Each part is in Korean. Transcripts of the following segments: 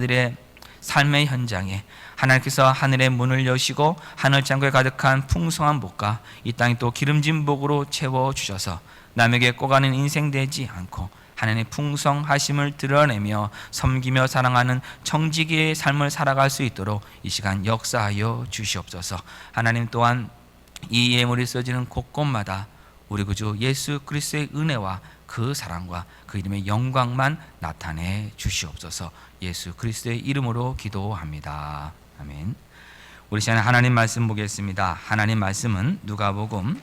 들의 삶의 현장에 하나님께서 하늘의 문을 여시고 하늘 창고에 가득한 풍성한 복과 이 땅이 또 기름진 복으로 채워주셔서 남에게 꼬가는 인생 되지 않고 하나님의 풍성하심을 드러내며 섬기며 사랑하는 청지기의 삶을 살아갈 수 있도록 이 시간 역사하여 주시옵소서. 하나님 또한 이 예물이 써지는 곳곳마다 우리 구주 예수 그리스도의 은혜와 그 사랑과 그 이름의 영광만 나타내 주시옵소서. 예수 그리스도의 이름으로 기도합니다. 아멘. 우리 시간에 하나님 말씀 보겠습니다. 하나님 말씀은 누가복음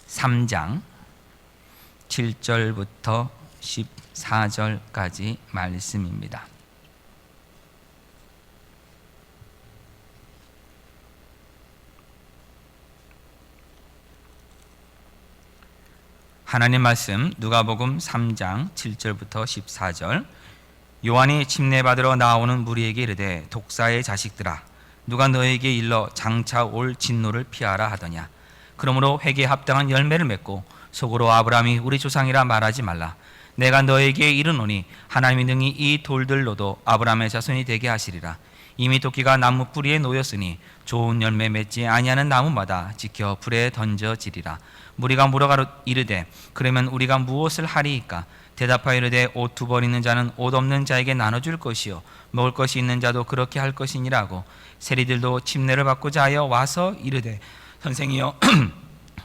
3장 7절부터 14절까지 말씀입니다. 하나님 말씀 누가복음 3장 7절부터 14절. 요한이 침례받으러 나오는 무리에게 이르되 독사의 자식들아 누가 너에게 일러 장차 올 진노를 피하라 하더냐. 그러므로 회개에 합당한 열매를 맺고 속으로 아브라함이 우리 조상이라 말하지 말라. 내가 너에게 이르노니 하나님이 능히 이 돌들로도 아브라함의 자손이 되게 하시리라. 이미 도끼가 나무 뿌리에 놓였으니 좋은 열매 맺지 아니하는 나무마다 지켜 불에 던져지리라. 무리가 물어가로 이르되 그러면 우리가 무엇을 하리이까? 대답하여 이르되 옷 두 벌 있는 자는 옷 없는 자에게 나눠줄 것이요 먹을 것이 있는 자도 그렇게 할 것이니라고. 세리들도 침례를 받고자 하여 와서 이르되 선생이여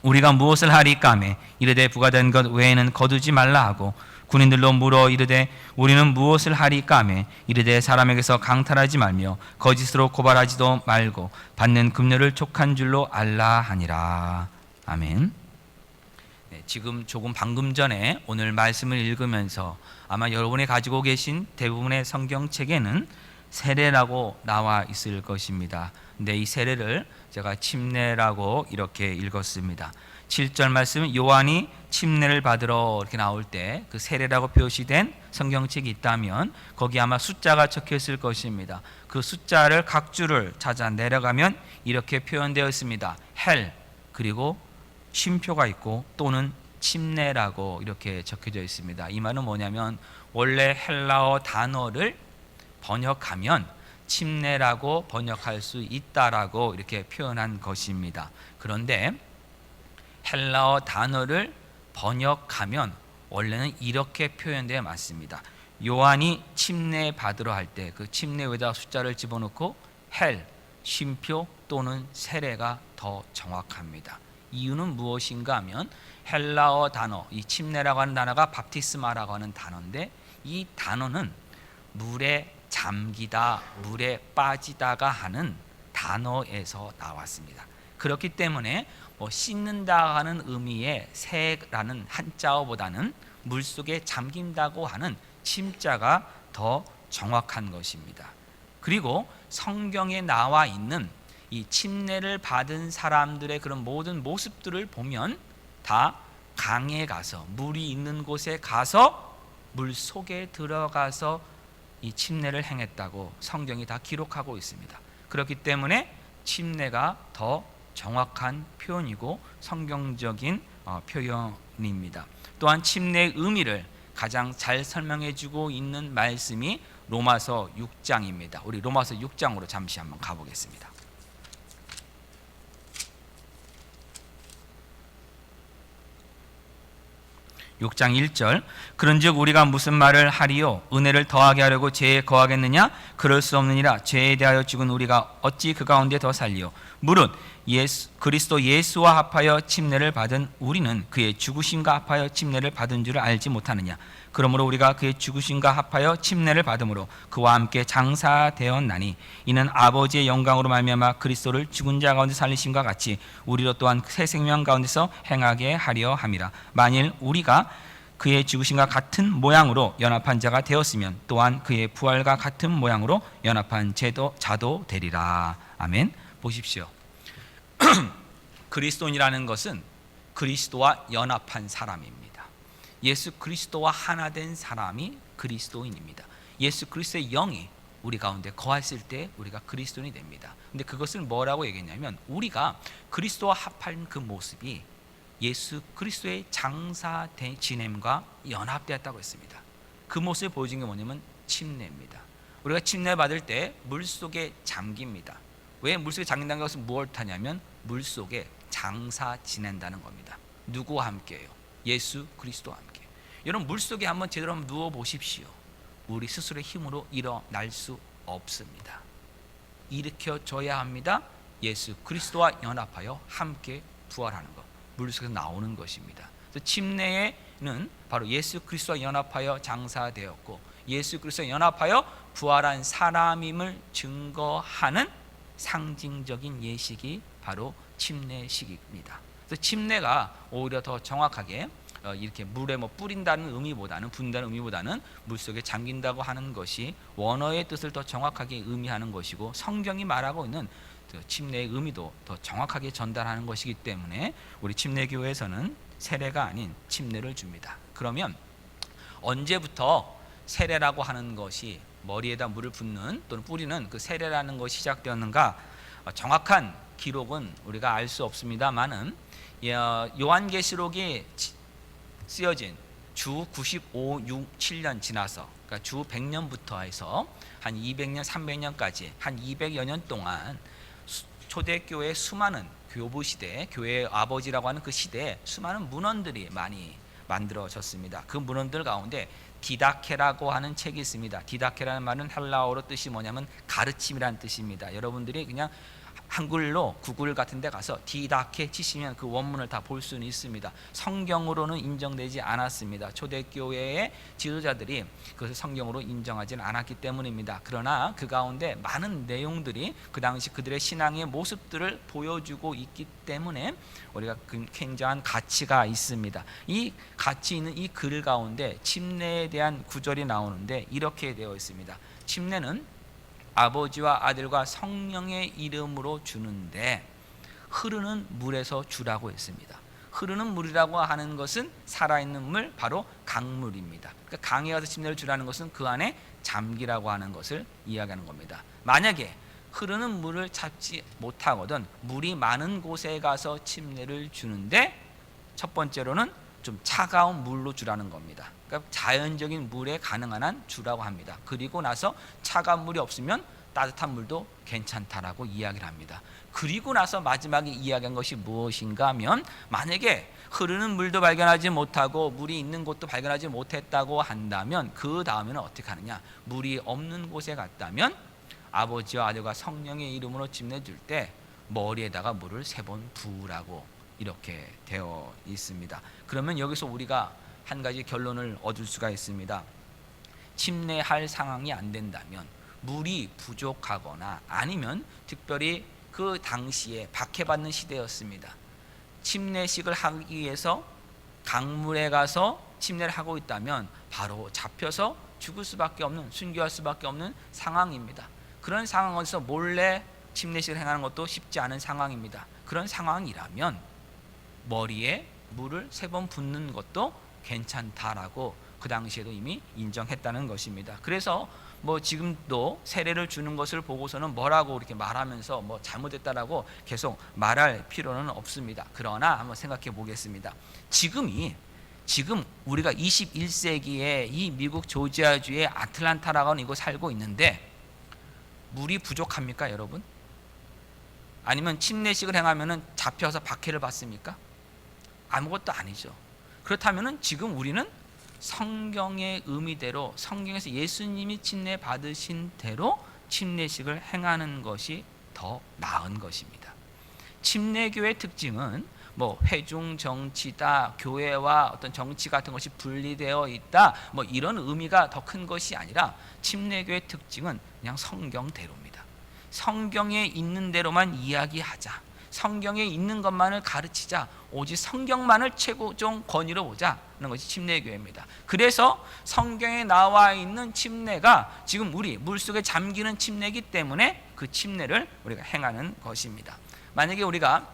우리가 무엇을 하리이까 하매 이르되 부과된 것 외에는 거두지 말라 하고 군인들로 물어 이르되 우리는 무엇을 하리이까 하매 이르되 사람에게서 강탈하지 말며 거짓으로 고발하지도 말고 받는 급료를 촉한 줄로 알라 하니라. 아멘. 지금 조금 방금 전에 오늘 말씀을 읽으면서 아마 여러분이 가지고 계신 대부분의 성경책에는 세례라고 나와 있을 것입니다. 근데 이 세례를 제가 침례라고 이렇게 읽었습니다. 7절 말씀 요한이 침례를 받으러 이렇게 나올 때 그 세례라고 표시된 성경책이 있다면 거기 아마 숫자가 적혀 있을 것입니다. 그 숫자를 각 줄을 찾아 내려가면 이렇게 표현되어 있습니다. 헬 그리고 쉼표가 있고 또는 침례라고 이렇게 적혀져 있습니다. 이 말은 뭐냐면 원래 헬라어 단어를 번역하면 침례라고 번역할 수 있다라고 이렇게 표현한 것입니다. 그런데 헬라어 단어를 번역하면 원래는 이렇게 표현되어 맞습니다. 요한이 침례 받으러 할 때 그 침례 위에다 숫자를 집어넣고 헬, 쉼표 또는 세례가 더 정확합니다. 이유는 무엇인가 하면 헬라어 단어, 이 침례라고 하는 단어가 밥티스마라고 하는 단어인데 이 단어는 물에 잠기다, 물에 빠지다가 하는 단어에서 나왔습니다. 그렇기 때문에 씻는다 하는 의미의 새라는 한자어보다는 물속에 잠긴다고 하는 침자가 더 정확한 것입니다. 그리고 성경에 나와 있는 이 침례를 받은 사람들의 그런 모든 모습들을 보면 다 강에 가서 물이 있는 곳에 가서 물 속에 들어가서 이 침례를 행했다고 성경이 다 기록하고 있습니다. 그렇기 때문에 침례가 더 정확한 표현이고 성경적인 표현입니다. 또한 침례의 의미를 가장 잘 설명해주고 있는 말씀이 로마서 6장입니다. 우리 로마서 6장으로 잠시 한번 가보겠습니다. 6장 1절. 그런즉 우리가 무슨 말을 하리요? 은혜를 더하게 하려고 죄에 거하겠느냐? 그럴 수 없느니라. 죄에 대하여 죽은 우리가 어찌 그 가운데 더 살리요? 무릇 그리스도 예수와 합하여 침례를 받은 우리는 그의 죽으심과 합하여 침례를 받은 줄을 알지 못하느냐? 그러므로 우리가 그의 죽으심과 합하여 침례를 받음으로 그와 함께 장사되었나니 이는 아버지의 영광으로 말미암아 그리스도를 죽은 자 가운데 살리심과 같이 우리로 또한 새 생명 가운데서 행하게 하려 함이라. 만일 우리가 그의 죽으심과 같은 모양으로 연합한 자가 되었으면 또한 그의 부활과 같은 모양으로 연합한 자도 되리라. 아멘. 보십시오. 그리스도인이라는 것은 그리스도와 연합한 사람입니다. 예수 그리스도와 하나 된 사람이 그리스도인입니다. 예수 그리스도의 영이 우리 가운데 거했을 때 우리가 그리스도인이 됩니다. 근데 그것을 뭐라고 얘기했냐면 우리가 그리스도와 합한 그 모습이 예수 그리스도의 장사 지냄과 연합되었다고 했습니다. 그 모습을 보여준 게 뭐냐면 침례입니다. 우리가 침례 받을 때 물속에 잠깁니다. 왜 물속에 잠긴다는 것은 무엇을 타냐면 물속에 장사 지낸다는 겁니다. 누구와 함께요? 예수 그리스도와 함께. 여러분 물속에 한번 제대로 한번 누워 보십시오. 우리 스스로의 힘으로 일어날 수 없습니다. 일으켜줘야 합니다. 예수 그리스도와 연합하여 함께 부활하는 것, 물속에서 나오는 것입니다. 그래서 침례에는 바로 예수 그리스도와 연합하여 장사되었고 예수 그리스도와 연합하여 부활한 사람임을 증거하는 상징적인 예식이 바로 침례식입니다. 그래서 침례가 오히려 더 정확하게 이렇게 물에 뿌린다는 의미보다는 붓는다는 의미보다는 물속에 잠긴다고 하는 것이 원어의 뜻을 더 정확하게 의미하는 것이고 성경이 말하고 있는 침례의 의미도 더 정확하게 전달하는 것이기 때문에 우리 침례교회에서는 세례가 아닌 침례를 줍니다. 그러면 언제부터 세례라고 하는 것이 머리에다 물을 붓는 또는 뿌리는 그 세례라는 것이 시작되었는가? 정확한 기록은 우리가 알 수 없습니다만은 요한계시록이 쓰여진 주 95, 6, 7년 지나서 그러니까 주 100년부터 해서 한 200년, 300년까지 한 200여 년 동안 초대교회의 수많은 교부 시대, 교회의 아버지라고 하는 그 시대에 수많은 문헌들이 많이 만들어졌습니다. 그 문헌들 가운데 디다케라고 하는 책이 있습니다. 디다케라는 말은 헬라어로 뜻이 뭐냐면 가르침이라는 뜻입니다. 여러분들이 그냥 한글로 구글 같은 데 가서 디다케 치시면 그 원문을 다 볼 수는 있습니다. 성경으로는 인정되지 않았습니다. 초대교회의 지도자들이 그것을 성경으로 인정하지는 않았기 때문입니다. 그러나 그 가운데 많은 내용들이 그 당시 그들의 신앙의 모습들을 보여주고 있기 때문에 우리가 굉장한 가치가 있습니다. 이 가치 있는 이 글 가운데 침례에 대한 구절이 나오는데 이렇게 되어 있습니다. 침례는 아버지와 아들과 성령의 이름으로 주는데 흐르는 물에서 주라고 했습니다. 흐르는 물이라고 하는 것은 살아있는 물, 바로 강물입니다. 그러니까 강에 가서 침례를 주라는 것은 그 안에 잠기라고 하는 것을 이야기하는 겁니다. 만약에 흐르는 물을 찾지 못하거든 물이 많은 곳에 가서 침례를 주는데 첫 번째로는 좀 차가운 물로 주라는 겁니다. 그러니까 자연적인 물에 가능한 한 주라고 합니다. 그리고 나서 차가운 물이 없으면 따뜻한 물도 괜찮다라고 이야기를 합니다. 그리고 나서 마지막에 이야기한 것이 무엇인가 하면 만약에 흐르는 물도 발견하지 못하고 물이 있는 곳도 발견하지 못했다고 한다면 그 다음에는 어떻게 하느냐? 물이 없는 곳에 갔다면 아버지와 아들과 성령의 이름으로 침례 줄 때 머리에다가 물을 3번 부으라고 이렇게 되어 있습니다. 그러면 여기서 우리가 한 가지 결론을 얻을 수가 있습니다. 침례할 상황이 안 된다면 물이 부족하거나 아니면 특별히 그 당시에 박해받는 시대였습니다. 침례식을 하기 위해서 강물에 가서 침례를 하고 있다면 바로 잡혀서 죽을 수밖에 없는, 순교할 수밖에 없는 상황입니다. 그런 상황에서 몰래 침례식을 행하는 것도 쉽지 않은 상황입니다. 그런 상황이라면 머리에 물을 3번 붓는 것도 괜찮다라고 그 당시에도 이미 인정했다는 것입니다. 그래서 지금도 세례를 주는 것을 보고서는 뭐라고 이렇게 말하면서 잘못했다라고 계속 말할 필요는 없습니다. 그러나 한번 생각해 보겠습니다. 지금 우리가 21세기에 이 미국 조지아주의 아틀란타라고 하는 이곳 살고 있는데 물이 부족합니까, 여러분? 아니면 침례식을 행하면은 잡혀서 박해를 받습니까? 아무것도 아니죠. 그렇다면은 지금 우리는 성경의 의미대로 성경에서 예수님이 침례 받으신 대로 침례식을 행하는 것이 더 나은 것입니다. 침례교의 특징은 회중 정치다, 교회와 어떤 정치 같은 것이 분리되어 있다, 이런 의미가 더 큰 것이 아니라 침례교의 특징은 그냥 성경대로입니다. 성경에 있는 대로만 이야기하자, 성경에 있는 것만을 가르치자, 오직 성경만을 최고종 권위로 보자는 것이 침례교회입니다. 그래서 성경에 나와 있는 침례가 지금 우리 물속에 잠기는 침례이기 때문에 그 침례를 우리가 행하는 것입니다. 만약에 우리가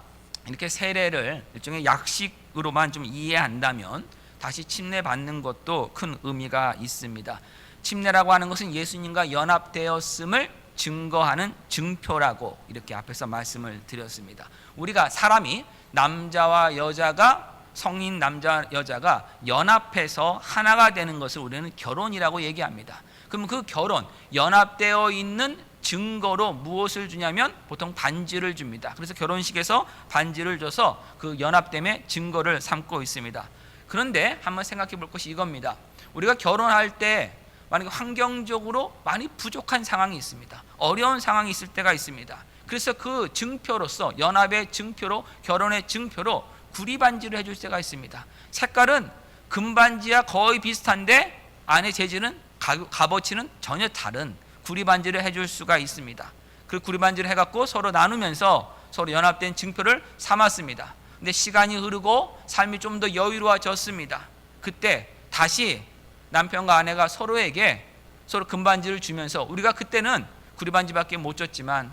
이렇게 세례를 일종의 약식으로만 좀 이해한다면 다시 침례 받는 것도 큰 의미가 있습니다. 침례라고 하는 것은 예수님과 연합되었음을 증거하는 증표라고 이렇게 앞에서 말씀을 드렸습니다. 우리가 사람이 남자와 여자가, 성인 남자 여자가 연합해서 하나가 되는 것을 우리는 결혼이라고 얘기합니다. 그럼 그 결혼, 연합되어 있는 증거로 무엇을 주냐면 보통 반지를 줍니다. 그래서 결혼식에서 반지를 줘서 그 연합됨의 증거를 삼고 있습니다. 그런데 한번 생각해 볼 것이 이겁니다. 우리가 결혼할 때 만약에 환경적으로 많이 부족한 상황이 있습니다. 어려운 상황이 있을 때가 있습니다. 그래서 그 증표로서, 연합의 증표로, 결혼의 증표로 구리반지를 해줄 때가 있습니다. 색깔은 금반지와 거의 비슷한데 안의 재질은, 값어치는 전혀 다른 구리반지를 해줄 수가 있습니다. 그 구리반지를 해갖고 서로 나누면서 서로 연합된 증표를 삼았습니다. 근데 시간이 흐르고 삶이 좀 더 여유로워졌습니다. 그때 다시 남편과 아내가 서로에게 서로 금반지를 주면서, 우리가 그때는 구리반지밖에 못 줬지만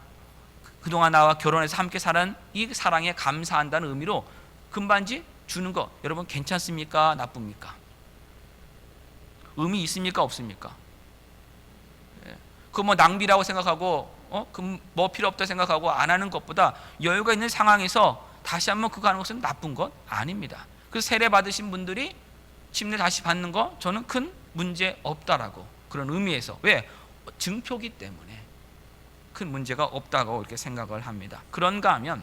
그동안 나와 결혼해서 함께 사는 이 사랑에 감사한다는 의미로 금반지 주는 거, 여러분 괜찮습니까? 나쁩니까? 의미 있습니까? 없습니까? 그거 뭐 낭비라고 생각하고 뭐 필요 없다 생각하고 안 하는 것보다 여유가 있는 상황에서 다시 한번 그거 하는 것은 나쁜 것 아닙니다. 그래서 세례 받으신 분들이 침례 다시 받는 거 저는 큰 문제 없다라고, 그런 의미에서, 왜? 증표기 때문에 큰 문제가 없다고 이렇게 생각을 합니다. 그런가 하면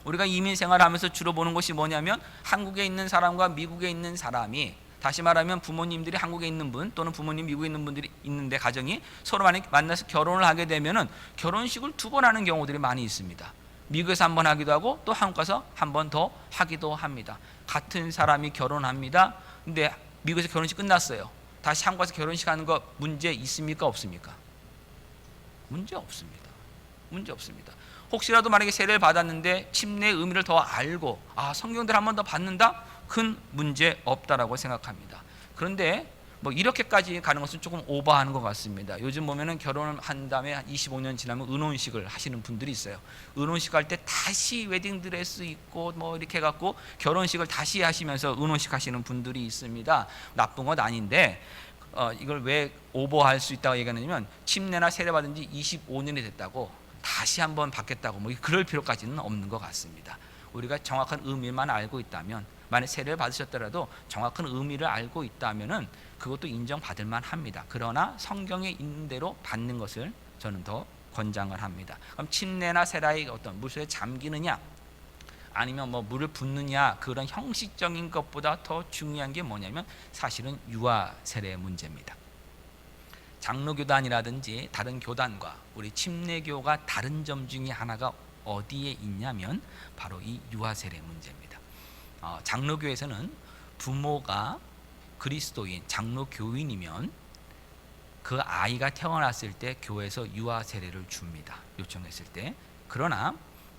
우리가 이민 생활하면서 주로 보는 것이 뭐냐면, 한국에 있는 사람과 미국에 있는 사람이, 다시 말하면 부모님들이 한국에 있는 분 또는 부모님 미국에 있는 분들이 있는데 가정이 서로 만나서 결혼을 하게 되면은 결혼식을 2번 하는 경우들이 많이 있습니다. 미국에서 한 번 하기도 하고 또 한국 가서 한 번 더 하기도 합니다. 같은 사람이 결혼합니다. 근데 미국에서 결혼식 끝났어요. 다시 한국 가서 결혼식 하는 거 문제 있습니까? 없습니까? 문제 없습니다. 문제 없습니다. 혹시라도 만약에 세례를 받았는데 침례의 의미를 더 알고 성경대로 한 번 더 받는다? 큰 문제 없다라고 생각합니다. 그런데 뭐 이렇게까지 가는 것은 조금 오버하는 것 같습니다. 요즘 보면은 결혼을 한 다음에 한 25년 지나면 은혼식을 하시는 분들이 있어요. 은혼식 할 때 다시 웨딩드레스 입고 뭐 이렇게 해갖고 결혼식을 다시 하시면서 은혼식 하시는 분들이 있습니다. 나쁜 것 아닌데 이걸 왜 오버할 수 있다고 얘기하냐면, 침례나 세례 받은 지 25년이 됐다고 다시 한번 받겠다고 뭐 그럴 필요까지는 없는 것 같습니다. 우리가 정확한 의미만 알고 있다면, 만약 세례를 받으셨더라도 정확한 의미를 알고 있다면은 그것도 인정받을 만합니다. 그러나 성경에 있는 대로 받는 것을 저는 더 권장을 합니다. 그럼 침례나 세례의 어떤 물속에 잠기느냐 아니면 뭐 물을 붓느냐, 그런 형식적인 것보다 더 중요한 게 뭐냐면 사실은 유아 세례의 문제입니다. 장로교단이라든지 다른 교단과 우리 침례교가 다른 점 중에 하나가 어디에 있냐면 바로 이 유아 세례 문제입니다. 장로교에서는 부모가 그리스도인, 장로교인이면 그 아이가 태어났을 때 교회에서 유아 세례를 줍니다. 요청했을 때. 그러나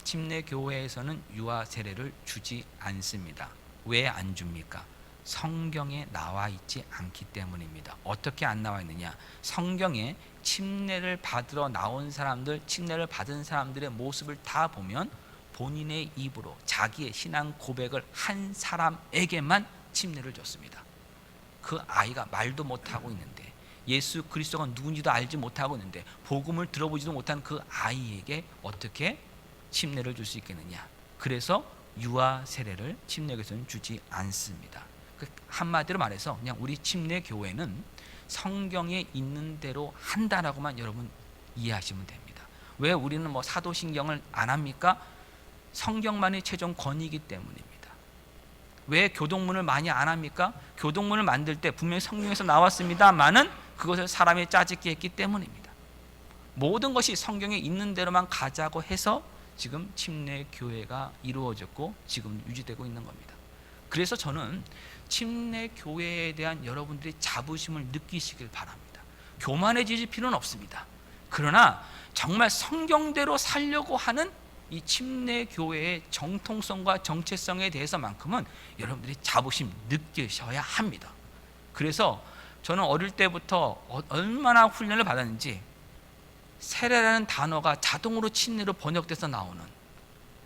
침례교회에서는 유아 세례를 주지 않습니다. 왜 안 줍니까? 성경에 나와 있지 않기 때문입니다. 어떻게 안 나와 있느냐? 성경에 침례를 받으러 나온 사람들, 침례를 받은 사람들의 모습을 다 보면 본인의 입으로 자기의 신앙 고백을 한 사람에게만 침례를 줬습니다. 그 아이가 말도 못하고 있는데, 예수 그리스도가 누군지도 알지 못하고 있는데, 복음을 들어보지도 못한 그 아이에게 어떻게 침례를 줄 수 있겠느냐? 그래서 유아 세례를 침례교에서는 주지 않습니다. 한마디로 말해서 그냥 우리 침례 교회는 성경에 있는 대로 한다라고만 여러분 이해하시면 됩니다. 왜 우리는 뭐 사도신경을 안 합니까? 성경만이 최종 권위이기 때문입니다. 왜 교동문을 많이 안 합니까? 교동문을 만들 때 분명히 성경에서 나왔습니다만은 그것을 사람이 짜집기 했기 때문입니다. 모든 것이 성경에 있는 대로만 가자고 해서 지금 침례교회가 이루어졌고 지금 유지되고 있는 겁니다. 그래서 저는 침례교회에 대한 여러분들이 자부심을 느끼시길 바랍니다. 교만해질 필요는 없습니다. 그러나 정말 성경대로 살려고 하는 이 침례교회의 정통성과 정체성에 대해서만큼은 여러분들이 자부심 느끼셔야 합니다. 그래서 저는 어릴 때부터 얼마나 훈련을 받았는지 세례라는 단어가 자동으로 침례로 번역돼서 나오는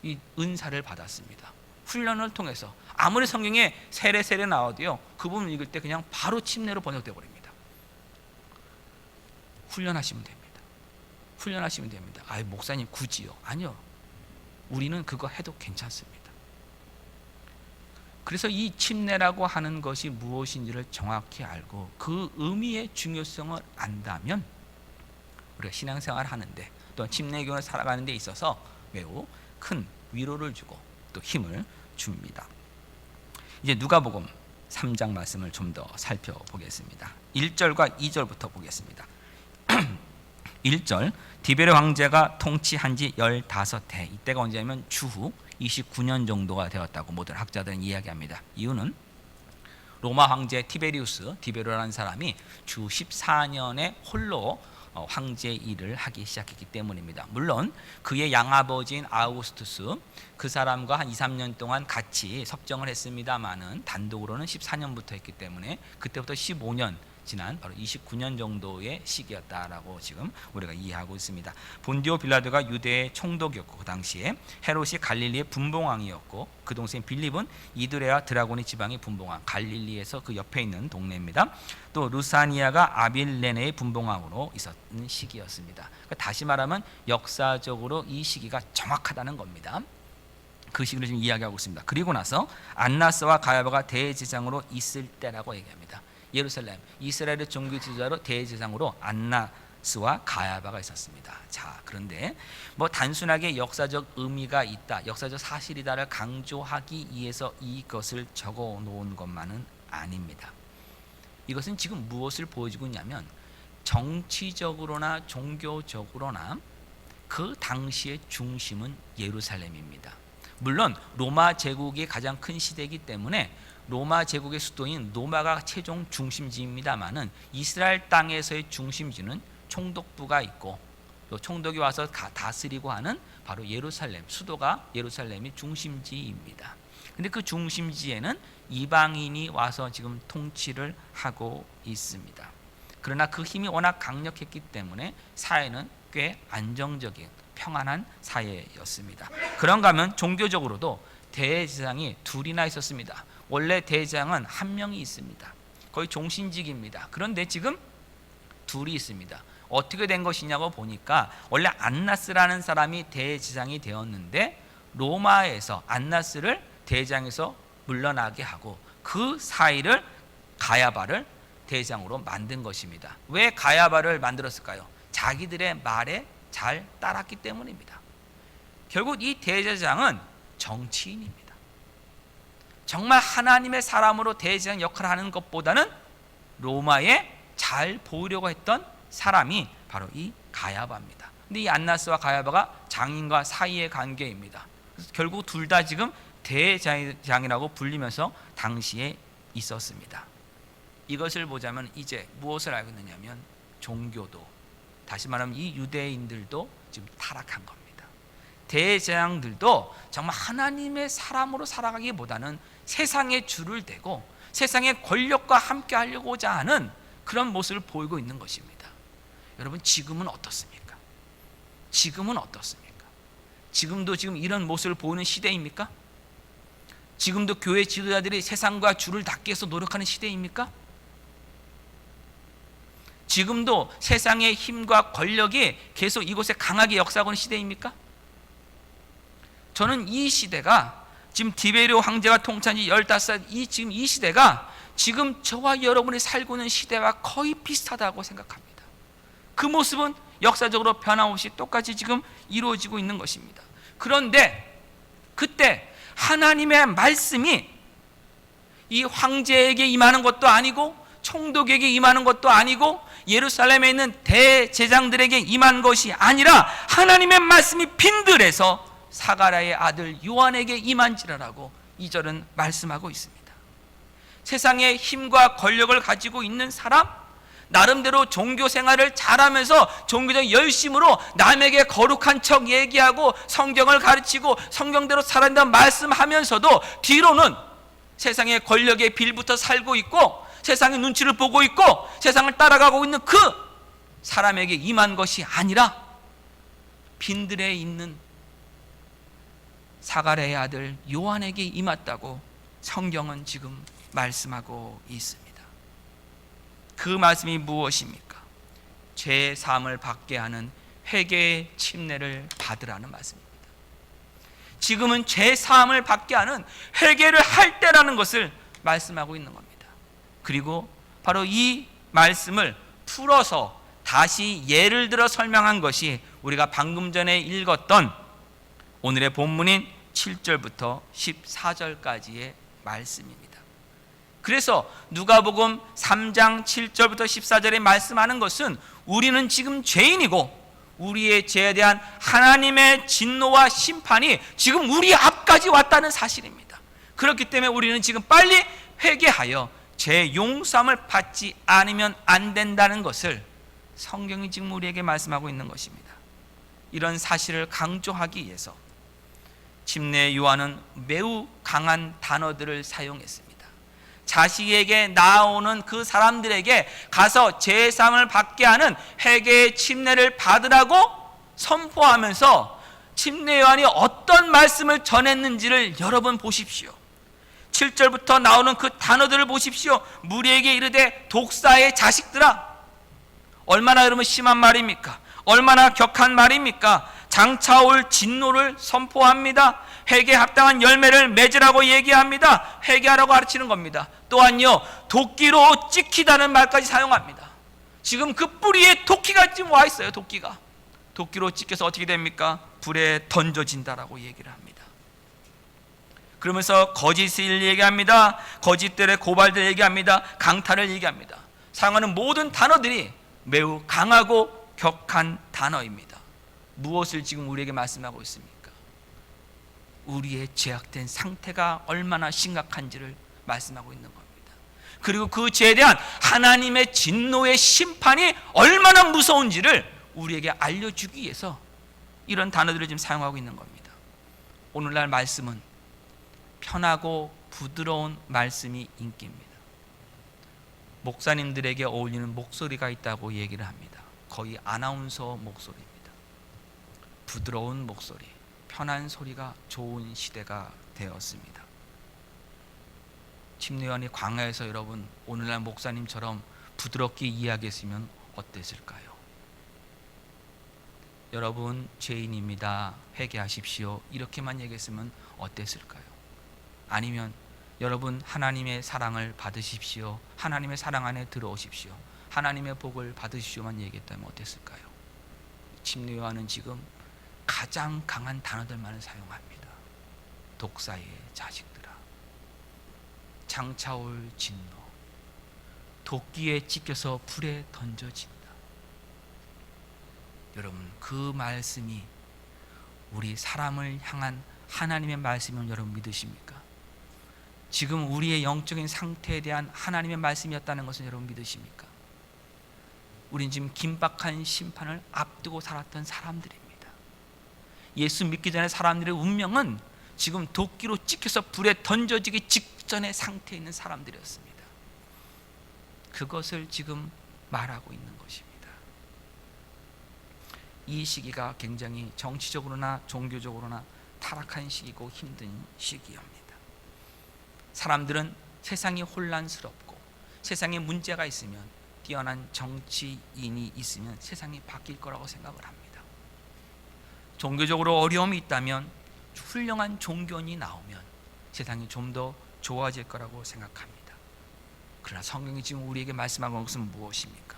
이 은사를 받았습니다. 훈련을 통해서 아무리 성경에 세례 나와도요, 그 부분 읽을 때 그냥 바로 침례로 번역돼 버립니다. 훈련하시면 됩니다. 훈련하시면 됩니다. 목사님 굳이요? 아니요. 우리는 그거 해도 괜찮습니다. 그래서 이 침례라고 하는 것이 무엇인지를 정확히 알고 그 의미의 중요성을 안다면 우리가 신앙생활을 하는데 또 침례교를 살아가는 데 있어서 매우 큰 위로를 주고 또 힘을 줍니다. 이제 누가복음 3장 말씀을 좀 더 살펴보겠습니다. 1절과 2절부터 보겠습니다. 1절, 디베르 황제가 통치한 지 15해, 이때가 언제냐면 주후 29년 정도가 되었다고 모든 학자들은 이야기합니다. 이유는 로마 황제 티베리우스, 디베르라는 사람이 주 14년에 홀로 황제 일을 하기 시작했기 때문입니다. 물론 그의 양아버지인 아우구스투스, 그 사람과 한 2, 3년 동안 같이 섭정을 했습니다마는 단독으로는 14년부터 했기 때문에 그때부터 15년 지난 바로 29년 정도의 시기였다라고 지금 우리가 이해하고 있습니다. 본디오 빌라도가 유대의 총독이었고 그 당시에 헤롯이 갈릴리의 분봉왕이었고 그 동생 빌립은 이두레와 드라고니 지방의 분봉왕, 갈릴리에서 그 옆에 있는 동네입니다. 또 루사니아가 아빌레네의 분봉왕으로 있었던 시기였습니다. 그러니까 다시 말하면 역사적으로 이 시기가 정확하다는 겁니다. 그 시기를 지금 이야기하고 있습니다. 그리고 나서 안나스와 가야바가 대제사장으로 있을 때라고 얘기합니다. 예루살렘, 이스라엘의 종교 지도자로 대제사장으로 안나스와 가야바가 있었습니다. 자, 그런데 뭐 단순하게 역사적 의미가 있다, 역사적 사실이다를 강조하기 위해서 이것을 적어 놓은 것만은 아닙니다. 이것은 지금 무엇을 보여주고 있냐면 정치적으로나 종교적으로나 그 당시의 중심은 예루살렘입니다. 물론 로마 제국이 가장 큰 시대이기 때문에 로마 제국의 수도인 로마가 최종 중심지입니다마는 이스라엘 땅에서의 중심지는 총독부가 있고 또 총독이 와서 다스리고 하는 바로 예루살렘, 수도가 예루살렘이 중심지입니다. 근데 그 중심지에는 이방인이 와서 지금 통치를 하고 있습니다. 그러나 그 힘이 워낙 강력했기 때문에 사회는 꽤 안정적인 평안한 사회였습니다. 그런가 하면 종교적으로도 대제사장이 둘이나 있었습니다. 원래 대제사장은 한 명이 있습니다. 거의 종신직입니다. 그런데 지금 둘이 있습니다. 어떻게 된 것이냐고 보니까 원래 안나스라는 사람이 대제사장이 되었는데 로마에서 안나스를 대제사장에서 물러나게 하고 그 사이를 가야바를 대제사장으로 만든 것입니다. 왜 가야바를 만들었을까요? 자기들의 말에 잘 따랐기 때문입니다. 결국 이 대제사장은 정치인입니다. 정말 하나님의 사람으로 대제사장 역할을 하는 것보다는 로마에 잘 보이려고 했던 사람이 바로 이 가야바입니다. 근데 이 안나스와 가야바가 장인과 사이의 관계입니다. 그래서 결국 둘 다 지금 대제사장이라고 불리면서 당시에 있었습니다. 이것을 보자면 이제 무엇을 알고 있느냐면 종교도, 다시 말하면 이 유대인들도 지금 타락한 겁니다. 대제사장들도 정말 하나님의 사람으로 살아가기보다는 세상에 줄을 대고 세상의 권력과 함께 하려고자 하는 그런 모습을 보이고 있는 것입니다. 여러분, 지금은 어떻습니까? 지금은 어떻습니까? 지금도 지금 이런 모습을 보이는 시대입니까? 지금도 교회 지도자들이 세상과 줄을 닿기 위해서 노력하는 시대입니까? 지금도 세상의 힘과 권력이 계속 이곳에 강하게 역사하고 있는 시대입니까? 저는 이 시대가 지금 디베르 황제가 통치한 지 15살 지금 이 시대가 지금 저와 여러분이 살고 있는 시대와 거의 비슷하다고 생각합니다. 그 모습은 역사적으로 변함없이 똑같이 지금 이루어지고 있는 것입니다. 그런데 그때 하나님의 말씀이 이 황제에게 임하는 것도 아니고 총독에게 임하는 것도 아니고 예루살렘에 있는 대제사장들에게 임한 것이 아니라 하나님의 말씀이 빈들에서 사가랴의 아들 요한에게 임한지라라고 2절은 말씀하고 있습니다. 세상의 힘과 권력을 가지고 있는 사람, 나름대로 종교 생활을 잘하면서 종교적 열심으로 남에게 거룩한 척 얘기하고 성경을 가르치고 성경대로 살아간다는 말씀하면서도 뒤로는 세상의 권력에 빌붙어 살고 있고 세상의 눈치를 보고 있고 세상을 따라가고 있는 그 사람에게 임한 것이 아니라 빈들에 있는 사가랴의 아들 요한에게 임했다고 성경은 지금 말씀하고 있습니다. 그 말씀이 무엇입니까? 죄 사함을 받게 하는 회개의 침례를 받으라는 말씀입니다. 지금은 죄 사함을 받게 하는 회개를 할 때라는 것을 말씀하고 있는 겁니다. 그리고 바로 이 말씀을 풀어서 다시 예를 들어 설명한 것이 우리가 방금 전에 읽었던 오늘의 본문인 7절부터 14절까지의 말씀입니다. 그래서 누가복음 3장 7절부터 14절에 말씀하는 것은 우리는 지금 죄인이고 우리의 죄에 대한 하나님의 진노와 심판이 지금 우리 앞까지 왔다는 사실입니다. 그렇기 때문에 우리는 지금 빨리 회개하여 죄 용서함을 받지 않으면 안 된다는 것을 성경이 지금 우리에게 말씀하고 있는 것입니다. 이런 사실을 강조하기 위해서 침례 요한은 매우 강한 단어들을 사용했습니다. 자식에게 나오는 그 사람들에게 가서 제사함을 받게 하는 회개의 침례를 받으라고 선포하면서 침례 요한이 어떤 말씀을 전했는지를 여러분 보십시오. 7절부터 나오는 그 단어들을 보십시오. 무리에게 이르되 독사의 자식들아. 얼마나 여러분 심한 말입니까? 얼마나 격한 말입니까? 장차 올 진노를 선포합니다. 회개에 합당한 열매를 맺으라고 얘기합니다. 회개하라고 가르치는 겁니다. 또한요, 도끼로 찍히다는 말까지 사용합니다. 지금 그 뿌리에 도끼가 지금 와 있어요. 도끼로 찍혀서 어떻게 됩니까? 불에 던져진다라고 얘기를 합니다. 그러면서 거짓을 얘기합니다. 거짓들의 고발들 얘기합니다. 강탈을 얘기합니다. 사용하는 모든 단어들이 매우 강하고 격한 단어입니다. 무엇을 지금 우리에게 말씀하고 있습니까? 우리의 죄악된 상태가 얼마나 심각한지를 말씀하고 있는 겁니다. 그리고 그 죄에 대한 하나님의 진노의 심판이 얼마나 무서운지를 우리에게 알려주기 위해서 이런 단어들을 지금 사용하고 있는 겁니다. 오늘날 말씀은 편하고 부드러운 말씀이 인기입니다. 목사님들에게 어울리는 목소리가 있다고 얘기를 합니다. 거의 아나운서 목소리입니다. 부드러운 목소리, 편한 소리가 좋은 시대가 되었습니다. 침례 요한이 광야에서 여러분 오늘날 목사님처럼 부드럽게 이야기했으면 어땠을까요? 여러분 죄인입니다. 회개하십시오. 이렇게만 얘기했으면 어땠을까요? 아니면 여러분 하나님의 사랑을 받으십시오. 하나님의 사랑 안에 들어오십시오. 하나님의 복을 받으십시오만 얘기했다면 어땠을까요? 침례 요한은 지금 가장 강한 단어들만을 사용합니다. 독사의 자식들아, 장차올 진노, 도끼에 찢겨서 불에 던져진다. 여러분 그 말씀이 우리 사람을 향한 하나님의 말씀을 여러분 믿으십니까? 지금 우리의 영적인 상태에 대한 하나님의 말씀이었다는 것을 여러분 믿으십니까? 우린 지금 긴박한 심판을 앞두고 살았던 사람들입니다. 예수 믿기 전에 사람들의 운명은 지금 도끼로 찍혀서 불에 던져지기 직전의 상태에 있는 사람들이었습니다. 그것을 지금 말하고 있는 것입니다. 이 시기가 굉장히 정치적으로나 종교적으로나 타락한 시기고 힘든 시기입니다. 사람들은 세상이 혼란스럽고 세상에 문제가 있으면 뛰어난 정치인이 있으면 세상이 바뀔 거라고 생각을 합니다. 종교적으로 어려움이 있다면 훌륭한 종교인이 나오면 세상이 좀 더 좋아질 거라고 생각합니다. 그러나 성경이 지금 우리에게 말씀하는 것은 무엇입니까?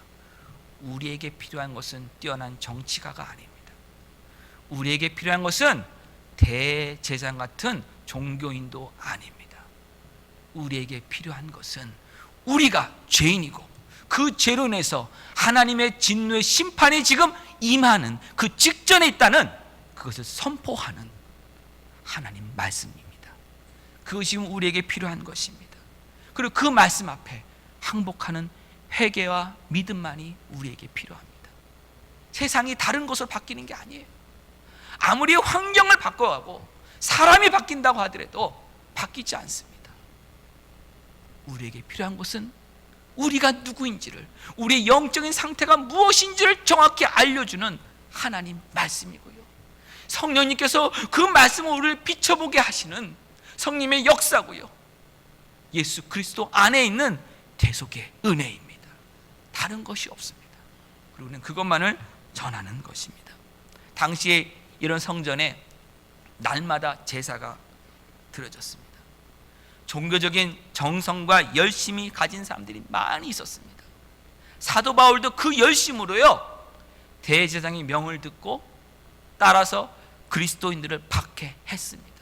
우리에게 필요한 것은 뛰어난 정치가가 아닙니다. 우리에게 필요한 것은 대제사장 같은 종교인도 아닙니다. 우리에게 필요한 것은 우리가 죄인이고 그 죄로 인해서 하나님의 진노의 심판이 지금 임하는 그 직전에 있다는 그것을 선포하는 하나님 말씀입니다. 그것이 지금 우리에게 필요한 것입니다. 그리고 그 말씀 앞에 항복하는 회개와 믿음만이 우리에게 필요합니다. 세상이 다른 것으로 바뀌는 게 아니에요. 아무리 환경을 바꿔가고 사람이 바뀐다고 하더라도 바뀌지 않습니다. 우리에게 필요한 것은 우리가 누구인지를, 우리의 영적인 상태가 무엇인지를 정확히 알려주는 하나님 말씀이고요, 성령님께서 그 말씀을 우리를 비춰보게 하시는 성령님의 역사고요, 예수 그리스도 안에 있는 대속의 은혜입니다. 다른 것이 없습니다. 그리고 우리는 그것만을 전하는 것입니다. 당시에 이런 성전에 날마다 제사가 드려졌습니다. 종교적인 정성과 열심이 가진 사람들이 많이 있었습니다. 사도 바울도 그 열심으로요 대제사장의 명을 듣고 따라서 그리스도인들을 박해했습니다.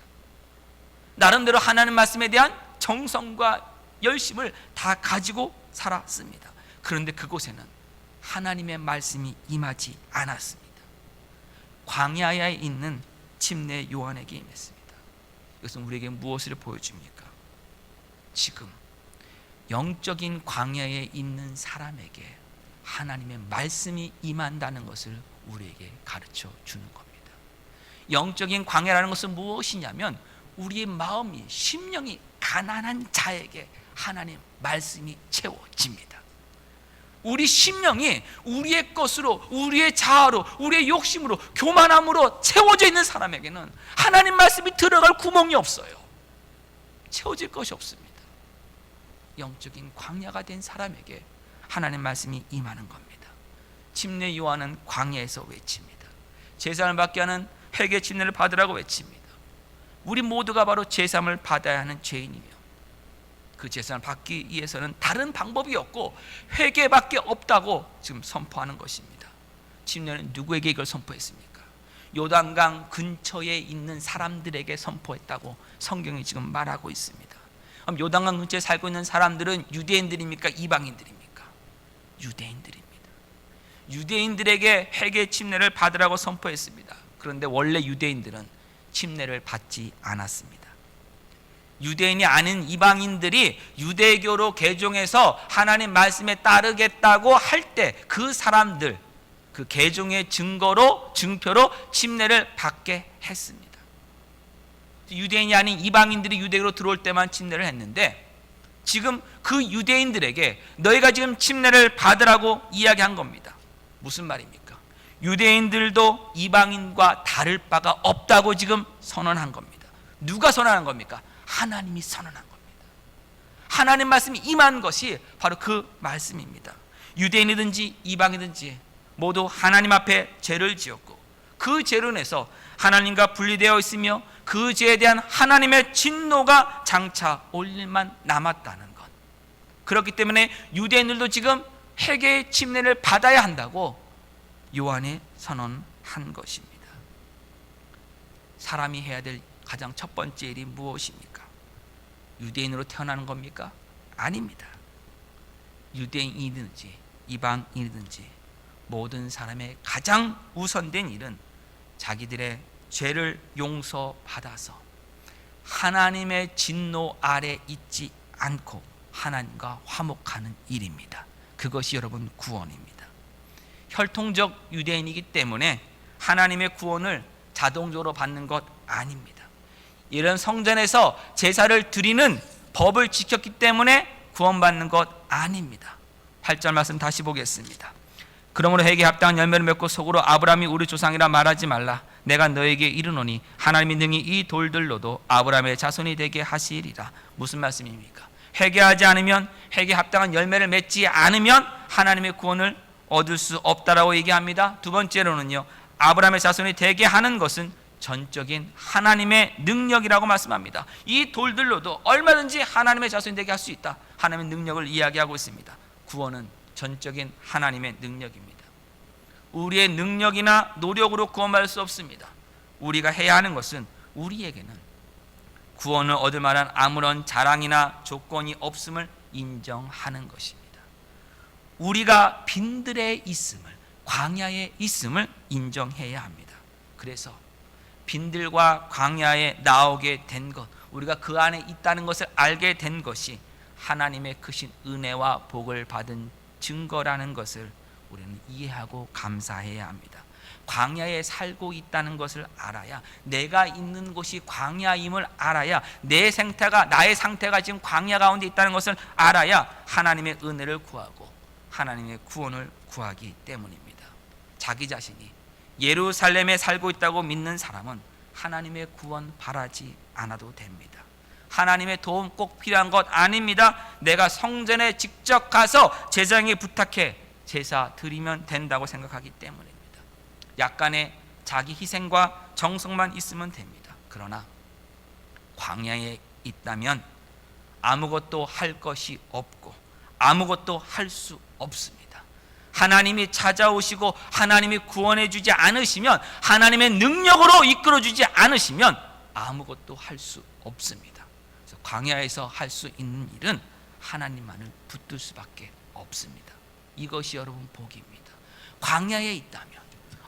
나름대로 하나님 말씀에 대한 정성과 열심을 다 가지고 살았습니다. 그런데 그곳에는 하나님의 말씀이 임하지 않았습니다. 광야에 있는 침례 요한에게 임했습니다. 이것은 우리에게 무엇을 보여줍니까? 지금 영적인 광야에 있는 사람에게 하나님의 말씀이 임한다는 것을 우리에게 가르쳐 주는 겁니다. 영적인 광야라는 것은 무엇이냐면 우리의 마음이, 심령이 가난한 자에게 하나님 말씀이 채워집니다. 우리 심령이 우리의 것으로, 우리의 자아로, 우리의 욕심으로, 교만함으로 채워져 있는 사람에게는 하나님 말씀이 들어갈 구멍이 없어요. 채워질 것이 없습니다. 영적인 광야가 된 사람에게 하나님 말씀이 임하는 겁니다. 침례 요한은 광야에서 외칩니다. 제사를 받게 하는 회개 침례를 받으라고 외칩니다. 우리 모두가 바로 제사함을 받아야 하는 죄인이며 그 제사를 받기 위해서는 다른 방법이 없고 회개밖에 없다고 지금 선포하는 것입니다. 침례는 누구에게 이걸 선포했습니까? 요단강 근처에 있는 사람들에게 선포했다고 성경이 지금 말하고 있습니다. 그럼 요단강 근처에 살고 있는 사람들은 유대인들입니까? 이방인들입니까? 유대인들입니다. 유대인들에게 회개 침례를 받으라고 선포했습니다. 그런데 원래 유대인들은 침례를 받지 않았습니다. 유대인이 아닌 이방인들이 유대교로 개종해서 하나님 말씀에 따르겠다고 할 때 그 사람들, 그 개종의 증표로 침례를 받게 했습니다. 유대인이 아닌 이방인들이 유대교로 들어올 때만 침례를 했는데 지금 그 유대인들에게 너희가 지금 침례를 받으라고 이야기한 겁니다. 무슨 말입니까? 유대인들도 이방인과 다를 바가 없다고 지금 선언한 겁니다. 누가 선언한 겁니까? 하나님이 선언한 겁니다. 하나님 말씀이 임한 것이 바로 그 말씀입니다. 유대인이든지 이방이든지 모두 하나님 앞에 죄를 지었고 그 죄로 인해서 하나님과 분리되어 있으며 그 죄에 대한 하나님의 진노가 장차 올 일만 남았다는 것. 그렇기 때문에 유대인들도 지금 회개의 침례를 받아야 한다고 요한이 선언한 것입니다. 사람이 해야 될 가장 첫 번째 일이 무엇입니까? 유대인으로 태어나는 겁니까? 아닙니다. 유대인이든지 이방인이든지 모든 사람의 가장 우선된 일은 자기들의 죄를 용서받아서 하나님의 진노 아래 있지 않고 하나님과 화목하는 일입니다. 그것이 여러분 구원입니다. 혈통적 유대인이기 때문에 하나님의 구원을 자동적으로 받는 것 아닙니다. 이런 성전에서 제사를 드리는 법을 지켰기 때문에 구원받는 것 아닙니다. 8절 말씀 다시 보겠습니다. 그러므로 회개에 합당한 열매를 맺고 속으로 아브라함이 우리 조상이라 말하지 말라. 내가 너에게 이르노니 하나님이 능히 이 돌들로도 아브라함의 자손이 되게 하시리라. 무슨 말씀입니까? 회개하지 않으면, 회개에 합당한 열매를 맺지 않으면 하나님의 구원을 얻을 수 없다라고 얘기합니다. 두 번째로는요, 아브라함의 자손이 되게 하는 것은 전적인 하나님의 능력이라고 말씀합니다. 이 돌들로도 얼마든지 하나님의 자손이 되게 할 수 있다. 하나님의 능력을 이야기하고 있습니다. 구원은 전적인 하나님의 능력입니다. 우리의 능력이나 노력으로 구원받을 수 없습니다. 우리가 해야 하는 것은 우리에게는 구원을 얻을 만한 아무런 자랑이나 조건이 없음을 인정하는 것입니다. 우리가 빈들에 있음을, 광야에 있음을 인정해야 합니다. 그래서 빈들과 광야에 나오게 된 것, 우리가 그 안에 있다는 것을 알게 된 것이 하나님의 크신 은혜와 복을 받은 증거라는 것을 우리는 이해하고 감사해야 합니다. 광야에 살고 있다는 것을 알아야, 내가 있는 곳이 광야임을 알아야, 나의 상태가 지금 광야 가운데 있다는 것을 알아야 하나님의 은혜를 구하고 하나님의 구원을 구하기 때문입니다. 자기 자신이 예루살렘에 살고 있다고 믿는 사람은 하나님의 구원 바라지 않아도 됩니다. 하나님의 도움 꼭 필요한 것 아닙니다. 내가 성전에 직접 가서 제사장에게 부탁해 제사 드리면 된다고 생각하기 때문입니다. 약간의 자기 희생과 정성만 있으면 됩니다. 그러나 광야에 있다면 아무것도 할 것이 없고 아무것도 할 수 없습니다. 하나님이 찾아오시고 하나님이 구원해 주지 않으시면, 하나님의 능력으로 이끌어 주지 않으시면 아무것도 할 수 없습니다. 그래서 광야에서 할 수 있는 일은 하나님만을 붙들 수밖에 없습니다. 이것이 여러분 복입니다. 광야에 있다면,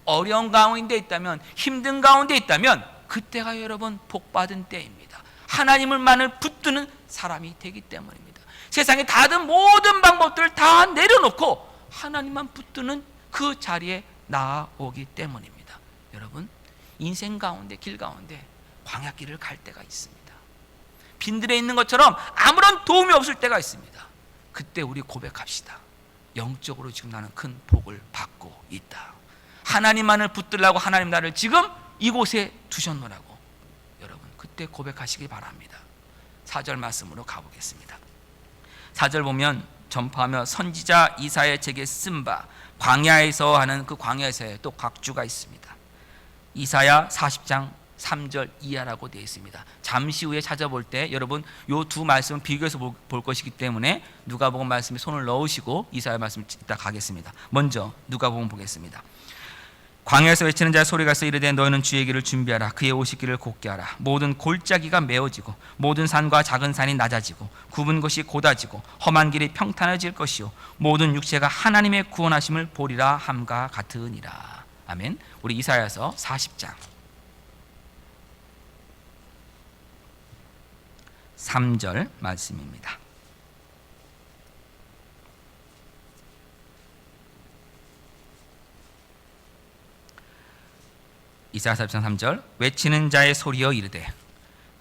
어려운 가운데 있다면, 힘든 가운데 있다면 그때가 여러분 복받은 때입니다. 하나님을만을 붙드는 사람이 되기 때문입니다. 세상에 다른 모든 방법들을 다 내려놓고 하나님만 붙드는 그 자리에 나아오기 때문입니다. 여러분, 인생 가운데, 길 가운데 광야길을 갈 때가 있습니다. 빈들에 있는 것처럼 아무런 도움이 없을 때가 있습니다. 그때 우리 고백합시다. 영적으로 지금 나는 큰 복을 받고 있다. 하나님만을 붙들라고 하나님 나를 지금 이곳에 두셨노라고. 여러분, 그때 고백하시기 바랍니다. 4절 말씀으로 가보겠습니다. 4절 보면 전파하며 선지자 이사야 제게 쓴 바, 광야에서 하는 그 광야에서의 또 각주가 있습니다. 이사야 40장 3절 이하라고 되어 있습니다. 잠시 후에 찾아볼 때 여러분 요 두 말씀은 비교해서 볼 것이기 때문에 누가복음 말씀에 손을 넣으시고 이사야 말씀 이따 가겠습니다. 먼저 누가복음 보겠습니다. 광야에서 외치는 자의 소리가 있어 이르되 너희는 주의 길을 준비하라. 그의 오시기를 곧게 하라. 모든 골짜기가 메어지고 모든 산과 작은 산이 낮아지고 굽은 것이 곧아지고 험한 길이 평탄해질 것이요 모든 육체가 하나님의 구원하심을 보리라 함과 같으니라. 아멘. 우리 이사야서 40장 3절 말씀입니다. 이사야 40장 3절 외치는 자의 소리여 이르되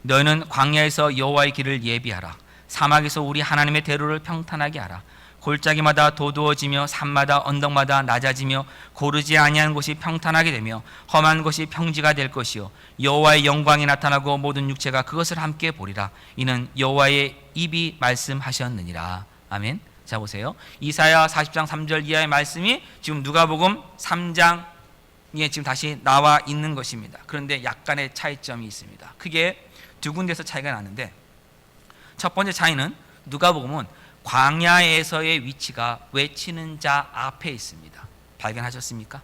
너희는 광야에서 여호와의 길을 예비하라. 사막에서 우리 하나님의 대로를 평탄하게 하라. 골짜기마다 도두어지며 산마다 언덕마다 낮아지며 고르지 아니한 곳이 평탄하게 되며 험한 곳이 평지가 될 것이요 여호와의 영광이 나타나고 모든 육체가 그것을 함께 보리라. 이는 여호와의 입이 말씀하셨느니라. 아멘. 자 보세요. 이사야 40장 3절 이하의 말씀이 지금 누가복음 3장 예, 지금 다시 나와 있는 것입니다. 그런데 약간의 차이점이 있습니다. 크게 두 군데서 차이가 나는데, 첫 번째 차이는 누가복음은 광야에서의 위치가 외치는 자 앞에 있습니다. 발견하셨습니까?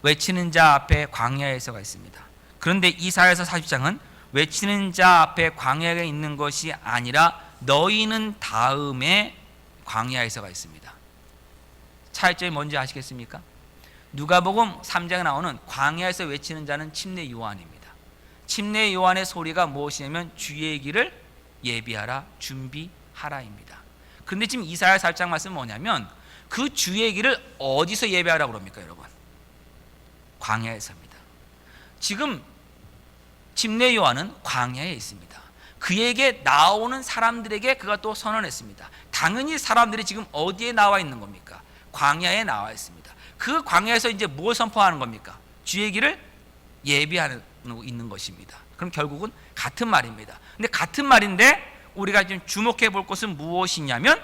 외치는 자 앞에 광야에서가 있습니다. 그런데 이사야서 40장은 외치는 자 앞에 광야에 있는 것이 아니라 너희는 다음에 광야에서가 있습니다. 차이점이 뭔지 아시겠습니까? 누가복음 3장에 나오는 광야에서 외치는 자는 침례 요한입니다. 침례 요한의 소리가 무엇이냐면 주의 길을 예비하라, 준비하라입니다. 그런데 지금 이사야 40장 말씀은 뭐냐면 그 주의 길을 어디서 예배하라고 그럽니까 여러분? 광야에서입니다. 지금 침례 요한은 광야에 있습니다. 그에게 나오는 사람들에게 그가 또 선언했습니다. 당연히 사람들이 지금 어디에 나와 있는 겁니까? 광야에 나와 있습니다. 그 광야에서 이제 뭘 선포하는 겁니까? 주의 길을 예비하는 있는 것입니다. 그럼 결국은 같은 말입니다. 근데 같은 말인데 우리가 지금 주목해 볼 것은 무엇이냐면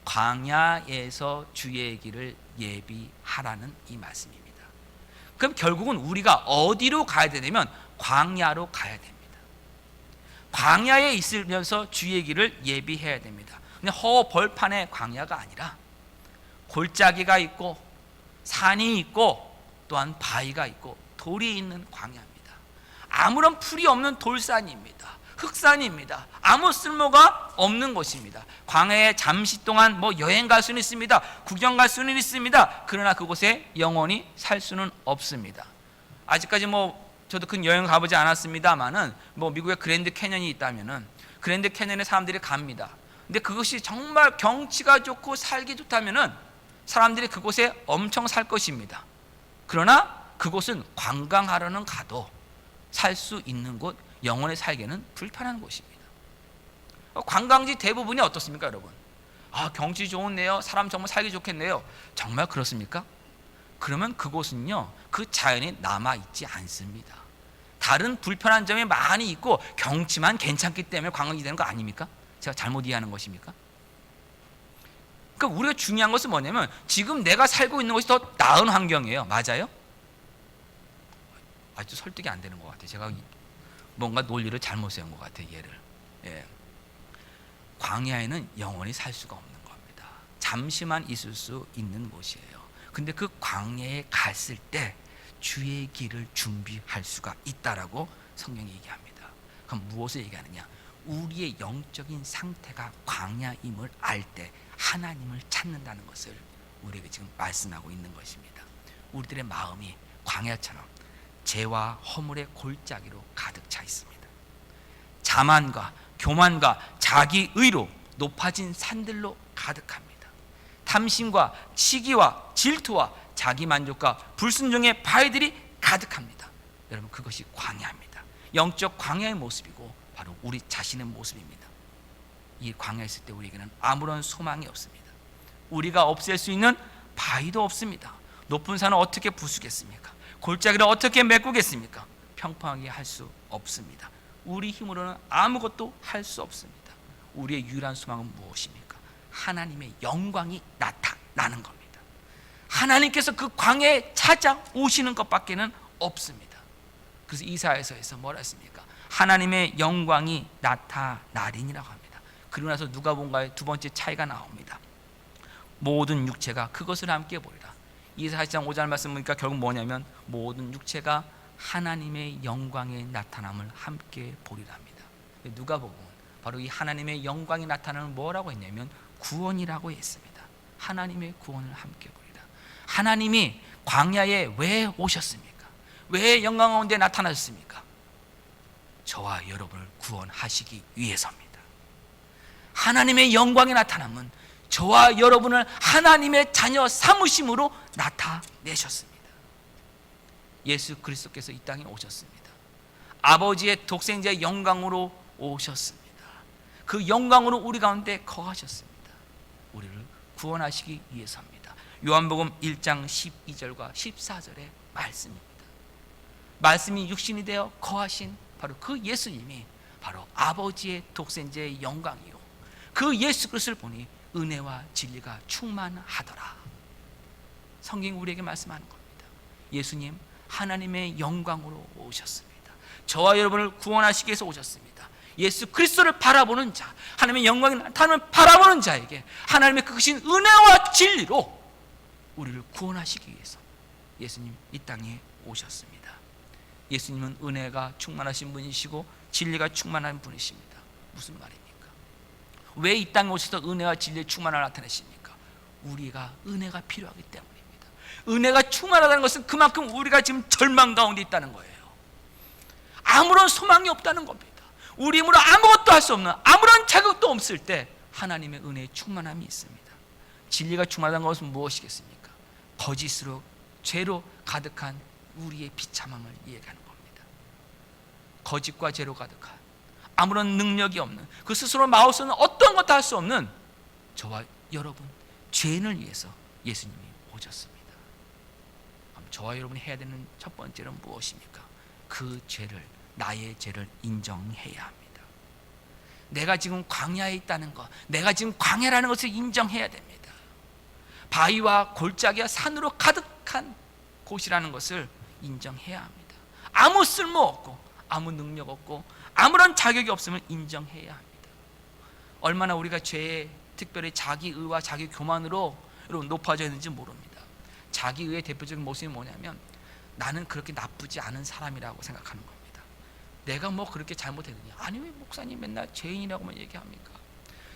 광야에서 주의 길을 예비하라는 이 말씀입니다. 그럼 결국은 우리가 어디로 가야 되냐면 광야로 가야 됩니다. 광야에 있으면서 주의 길을 예비해야 됩니다. 근데 허벌판의 광야가 아니라 골짜기가 있고 산이 있고 또한 바위가 있고 돌이 있는 광야입니다. 아무런 풀이 없는 돌산입니다. 흑산입니다. 아무 쓸모가 없는 곳입니다. 광야에 잠시 동안 여행 갈 수는 있습니다. 구경 갈 수는 있습니다. 그러나 그곳에 영원히 살 수는 없습니다. 아직까지 저도 큰 여행 가보지 않았습니다만은 미국에 그랜드 캐년이 있다면은 그랜드 캐년에 사람들이 갑니다. 근데 그것이 정말 경치가 좋고 살기 좋다면은 사람들이 그곳에 엄청 살 것입니다. 그러나 그곳은 관광하러는 가도 살 수 있는 곳, 영원히 살기는 불편한 곳입니다. 관광지 대부분이 어떻습니까 여러분? 경치 좋네요. 사람 정말 살기 좋겠네요. 정말 그렇습니까? 그러면 그곳은요 그 자연이 남아있지 않습니다. 다른 불편한 점이 많이 있고 경치만 괜찮기 때문에 관광지 되는 거 아닙니까? 제가 잘못 이해하는 것입니까? 그러니까 우리가 중요한 것은 뭐냐면 지금 내가 살고 있는 것이 더 나은 환경이에요. 맞아요? 아주 설득이 안 되는 것 같아요. 제가 뭔가 논리를 잘못 세운 것 같아요. 얘를. 예. 광야에는 영원히 살 수가 없는 겁니다. 잠시만 있을 수 있는 곳이에요. 근데 그 광야에 갔을 때 주의 길을 준비할 수가 있다라고 성경이 얘기합니다. 그럼 무엇을 얘기하느냐? 우리의 영적인 상태가 광야임을 알 때 하나님을 찾는다는 것을 우리에게 지금 말씀하고 있는 것입니다. 우리들의 마음이 광야처럼 죄와 허물의 골짜기로 가득 차 있습니다. 자만과 교만과 자기의로 높아진 산들로 가득합니다. 탐심과 시기와 질투와 자기만족과 불순종의 바위들이 가득합니다. 여러분, 그것이 광야입니다. 영적 광야의 모습이고 바로 우리 자신의 모습입니다. 이 광야에 있을 때 우리에게는 아무런 소망이 없습니다. 우리가 없앨 수 있는 바위도 없습니다. 높은 산을 어떻게 부수겠습니까? 골짜기를 어떻게 메꾸겠습니까? 평평하게 할 수 없습니다. 우리 힘으로는 아무것도 할 수 없습니다. 우리의 유일한 소망은 무엇입니까? 하나님의 영광이 나타나는 겁니다. 하나님께서 그 광야에 찾아오시는 것밖에는 없습니다. 그래서 이사야서에서 뭐라 했습니까? 하나님의 영광이 나타나리니라고 합니다. 그러고 나서 누가복음과의 두 번째 차이가 나옵니다. 모든 육체가 그것을 함께 보리라. 이사야 5장 말씀 보니까 결국 뭐냐면 모든 육체가 하나님의 영광의 나타남을 함께 보리랍니다. 누가복음은 바로 이 하나님의 영광이 나타나는 뭐라고 했냐면 구원이라고 했습니다. 하나님의 구원을 함께 보리라. 하나님이 광야에 왜 오셨습니까? 왜 영광 가운데 나타나셨습니까? 저와 여러분을 구원하시기 위해서입니다. 하나님의 영광이 나타남은 저와 여러분을 하나님의 자녀 삼으심으로 나타내셨습니다. 예수 그리스도께서 이 땅에 오셨습니다. 아버지의 독생자의 영광으로 오셨습니다. 그 영광으로 우리 가운데 거하셨습니다. 우리를 구원하시기 위해서입니다. 요한복음 1장 12절과 14절의 말씀입니다. 말씀이 육신이 되어 거하신 바로 그 예수님이 바로 아버지의 독생자의 영광이요, 그 예수 그리스도를 보니 은혜와 진리가 충만하더라. 성경이 우리에게 말씀하는 겁니다. 예수님 하나님의 영광으로 오셨습니다. 저와 여러분을 구원하시기 위해서 오셨습니다. 예수 그리스도를 바라보는 자, 하나님의 영광이 나타나는 바라보는 자에게 하나님의 크신 은혜와 진리로 우리를 구원하시기 위해서 예수님 이 땅에 오셨습니다. 예수님은 은혜가 충만하신 분이시고 진리가 충만한 분이십니다. 무슨 말입니까? 왜 이 땅에 오셔서 은혜와 진리의 충만을 나타내십니까? 우리가 은혜가 필요하기 때문입니다. 은혜가 충만하다는 것은 그만큼 우리가 지금 절망 가운데 있다는 거예요. 아무런 소망이 없다는 겁니다. 우리 힘으로 아무것도 할 수 없는, 아무런 자격도 없을 때 하나님의 은혜의 충만함이 있습니다. 진리가 충만하다는 것은 무엇이겠습니까? 거짓으로, 죄로 가득한 우리의 비참함을 이해하는 겁니다. 거짓과 죄로 가득한, 아무런 능력이 없는, 그 스스로 막을 수 없는, 어떤 것도 할 수 없는 저와 여러분 죄인을 위해서 예수님이 오셨습니다. 그럼 저와 여러분이 해야 되는 첫 번째는 무엇입니까? 그 죄를, 나의 죄를 인정해야 합니다. 내가 지금 광야에 있다는 것, 내가 지금 광야라는 것을 인정해야 됩니다. 바위와 골짜기와 산으로 가득한 곳이라는 것을 인정해야 합니다. 아무 쓸모 없고 아무 능력 없고 아무런 자격이 없음을 인정해야 합니다. 얼마나 우리가 죄에 특별히 자기의와 자기 교만으로 여러분 높아져 있는지 모릅니다. 자기의의 대표적인 모습이 뭐냐면 나는 그렇게 나쁘지 않은 사람이라고 생각하는 겁니다. 내가 뭐 그렇게 잘못했느냐? 아니 왜 목사님 맨날 죄인이라고만 얘기합니까?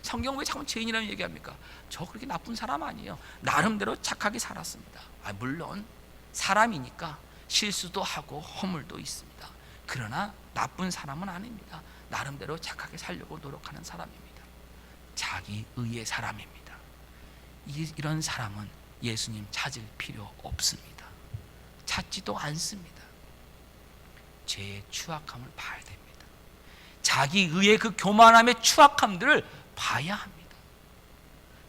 성경 왜 자꾸 죄인이라고 얘기합니까? 저 그렇게 나쁜 사람 아니에요. 나름대로 착하게 살았습니다. 물론 사람이니까 실수도 하고 허물도 있습니다. 그러나 나쁜 사람은 아닙니다. 나름대로 착하게 살려고 노력하는 사람입니다. 자기의의 사람입니다. 이런 사람은 예수님 찾을 필요 없습니다. 찾지도 않습니다. 죄의 추악함을 봐야 됩니다. 자기의의 그 교만함의 추악함들을 봐야 합니다.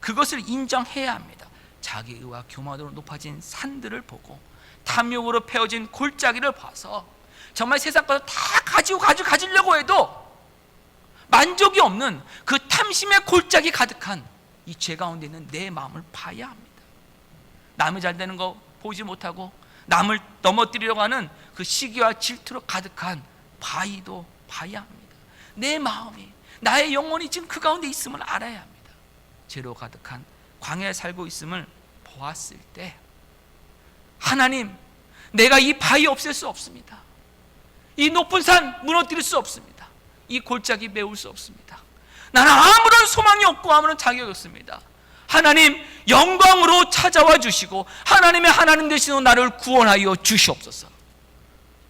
그것을 인정해야 합니다. 자기의와 교만으로 높아진 산들을 보고 탐욕으로 패어진 골짜기를 봐서 정말 세상 것을 다 가지려고 해도 만족이 없는 그 탐심의 골짜기 가득한 이 죄 가운데 있는 내 마음을 봐야 합니다. 남이 잘 되는 거 보지 못하고 남을 넘어뜨리려고 하는 그 시기와 질투로 가득한 바위도 봐야 합니다. 내 마음이, 나의 영혼이 지금 그 가운데 있음을 알아야 합니다. 죄로 가득한 광야에 살고 있음을 보았을 때, 하나님, 내가 이 바위 없앨 수 없습니다. 이 높은 산 무너뜨릴 수 없습니다. 이 골짜기 메울 수 없습니다. 나는 아무런 소망이 없고 아무런 자격이 없습니다. 하나님, 영광으로 찾아와 주시고 하나님의 하나님 되시는 나를 구원하여 주시옵소서.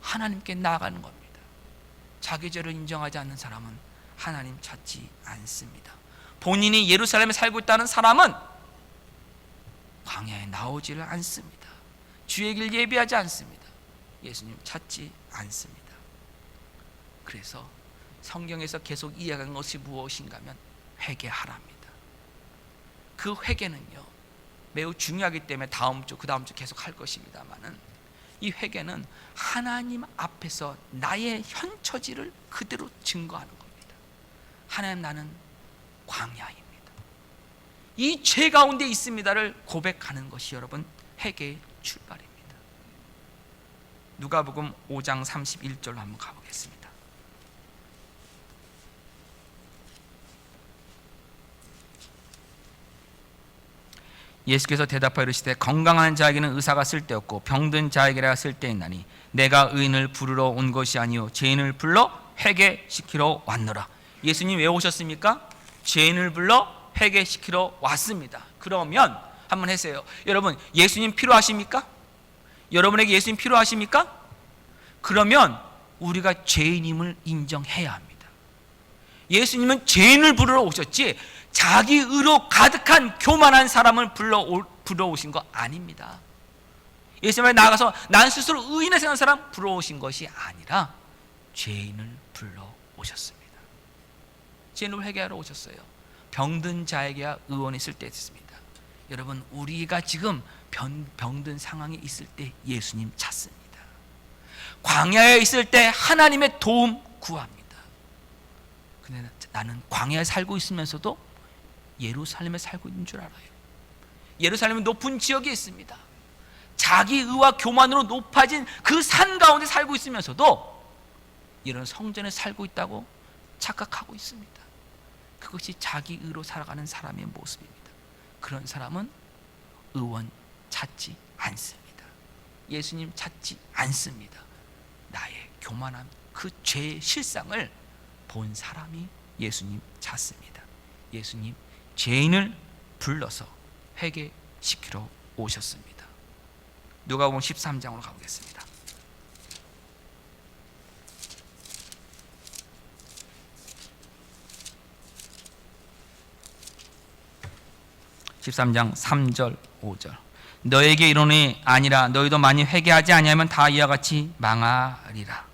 하나님께 나아가는 겁니다. 자기 죄를 인정하지 않는 사람은 하나님 찾지 않습니다. 본인이 예루살렘에 살고 있다는 사람은 광야에 나오지를 않습니다. 주의 길 예비하지 않습니다. 예수님 찾지 않습니다. 그래서 성경에서 계속 이야기한 것이 무엇인가 하면 회개하랍니다. 그 회개는요, 매우 중요하기 때문에 다음 주, 그 다음 주 계속 할 것입니다만은, 이 회개는 하나님 앞에서 나의 현 처지를 그대로 증거하는 겁니다. 하나님, 나는 광야입니다. 이 죄 가운데 있습니다를 고백하는 것이 여러분 회개의 출발입니다. 누가복음 5장 31절로 한번 가보겠습니다. 예수께서 대답하여 이르시되 건강한 자에게는 의사가 쓸데없고 병든 자에게라 쓸데있나니 내가 의인을 부르러 온 것이 아니요 죄인을 불러 회개시키러 왔노라. 예수님 왜 오셨습니까? 죄인을 불러 회개시키러 왔습니다. 그러면 한번 해세요. 여러분, 예수님 필요하십니까? 여러분에게 예수님 필요하십니까? 그러면 우리가 죄인임을 인정해야 합니다. 예수님은 죄인을 부르러 오셨지 자기 의로 가득한 교만한 사람을 불러오신 거 아닙니다. 예수님에 나가서 난 스스로 의인을 생각하는 사람 불러오신 것이 아니라 죄인을 불러오셨습니다. 죄인을 회개하러 오셨어요. 병든 자에게야 의원이 있을 때 있습니다. 여러분, 우리가 지금 병든 상황에 있을 때 예수님 찾습니다. 광야에 있을 때 하나님의 도움 구합니다. 근데 나는 광야에 살고 있으면서도 예루살렘에 살고 있는 줄 알아요. 예루살렘은 높은 지역에 있습니다. 자기 의와 교만으로 높아진 그 산 가운데 살고 있으면서도 이런 성전에 살고 있다고 착각하고 있습니다. 그것이 자기 의로 살아가는 사람의 모습입니다. 그런 사람은 의원 찾지 않습니다. 예수님 찾지 않습니다. 나의 교만한 그 죄의 실상을 본 사람이 예수님 찾습니다. 예수님 죄인을 불러서 회개시키러 오셨습니다. 누가복음 13장으로 가보겠습니다. (13장) 3절 5절 너에게 이르노니 아니라 너희도 만일 회개하지 아니하면 다 이와 같이 망하리라.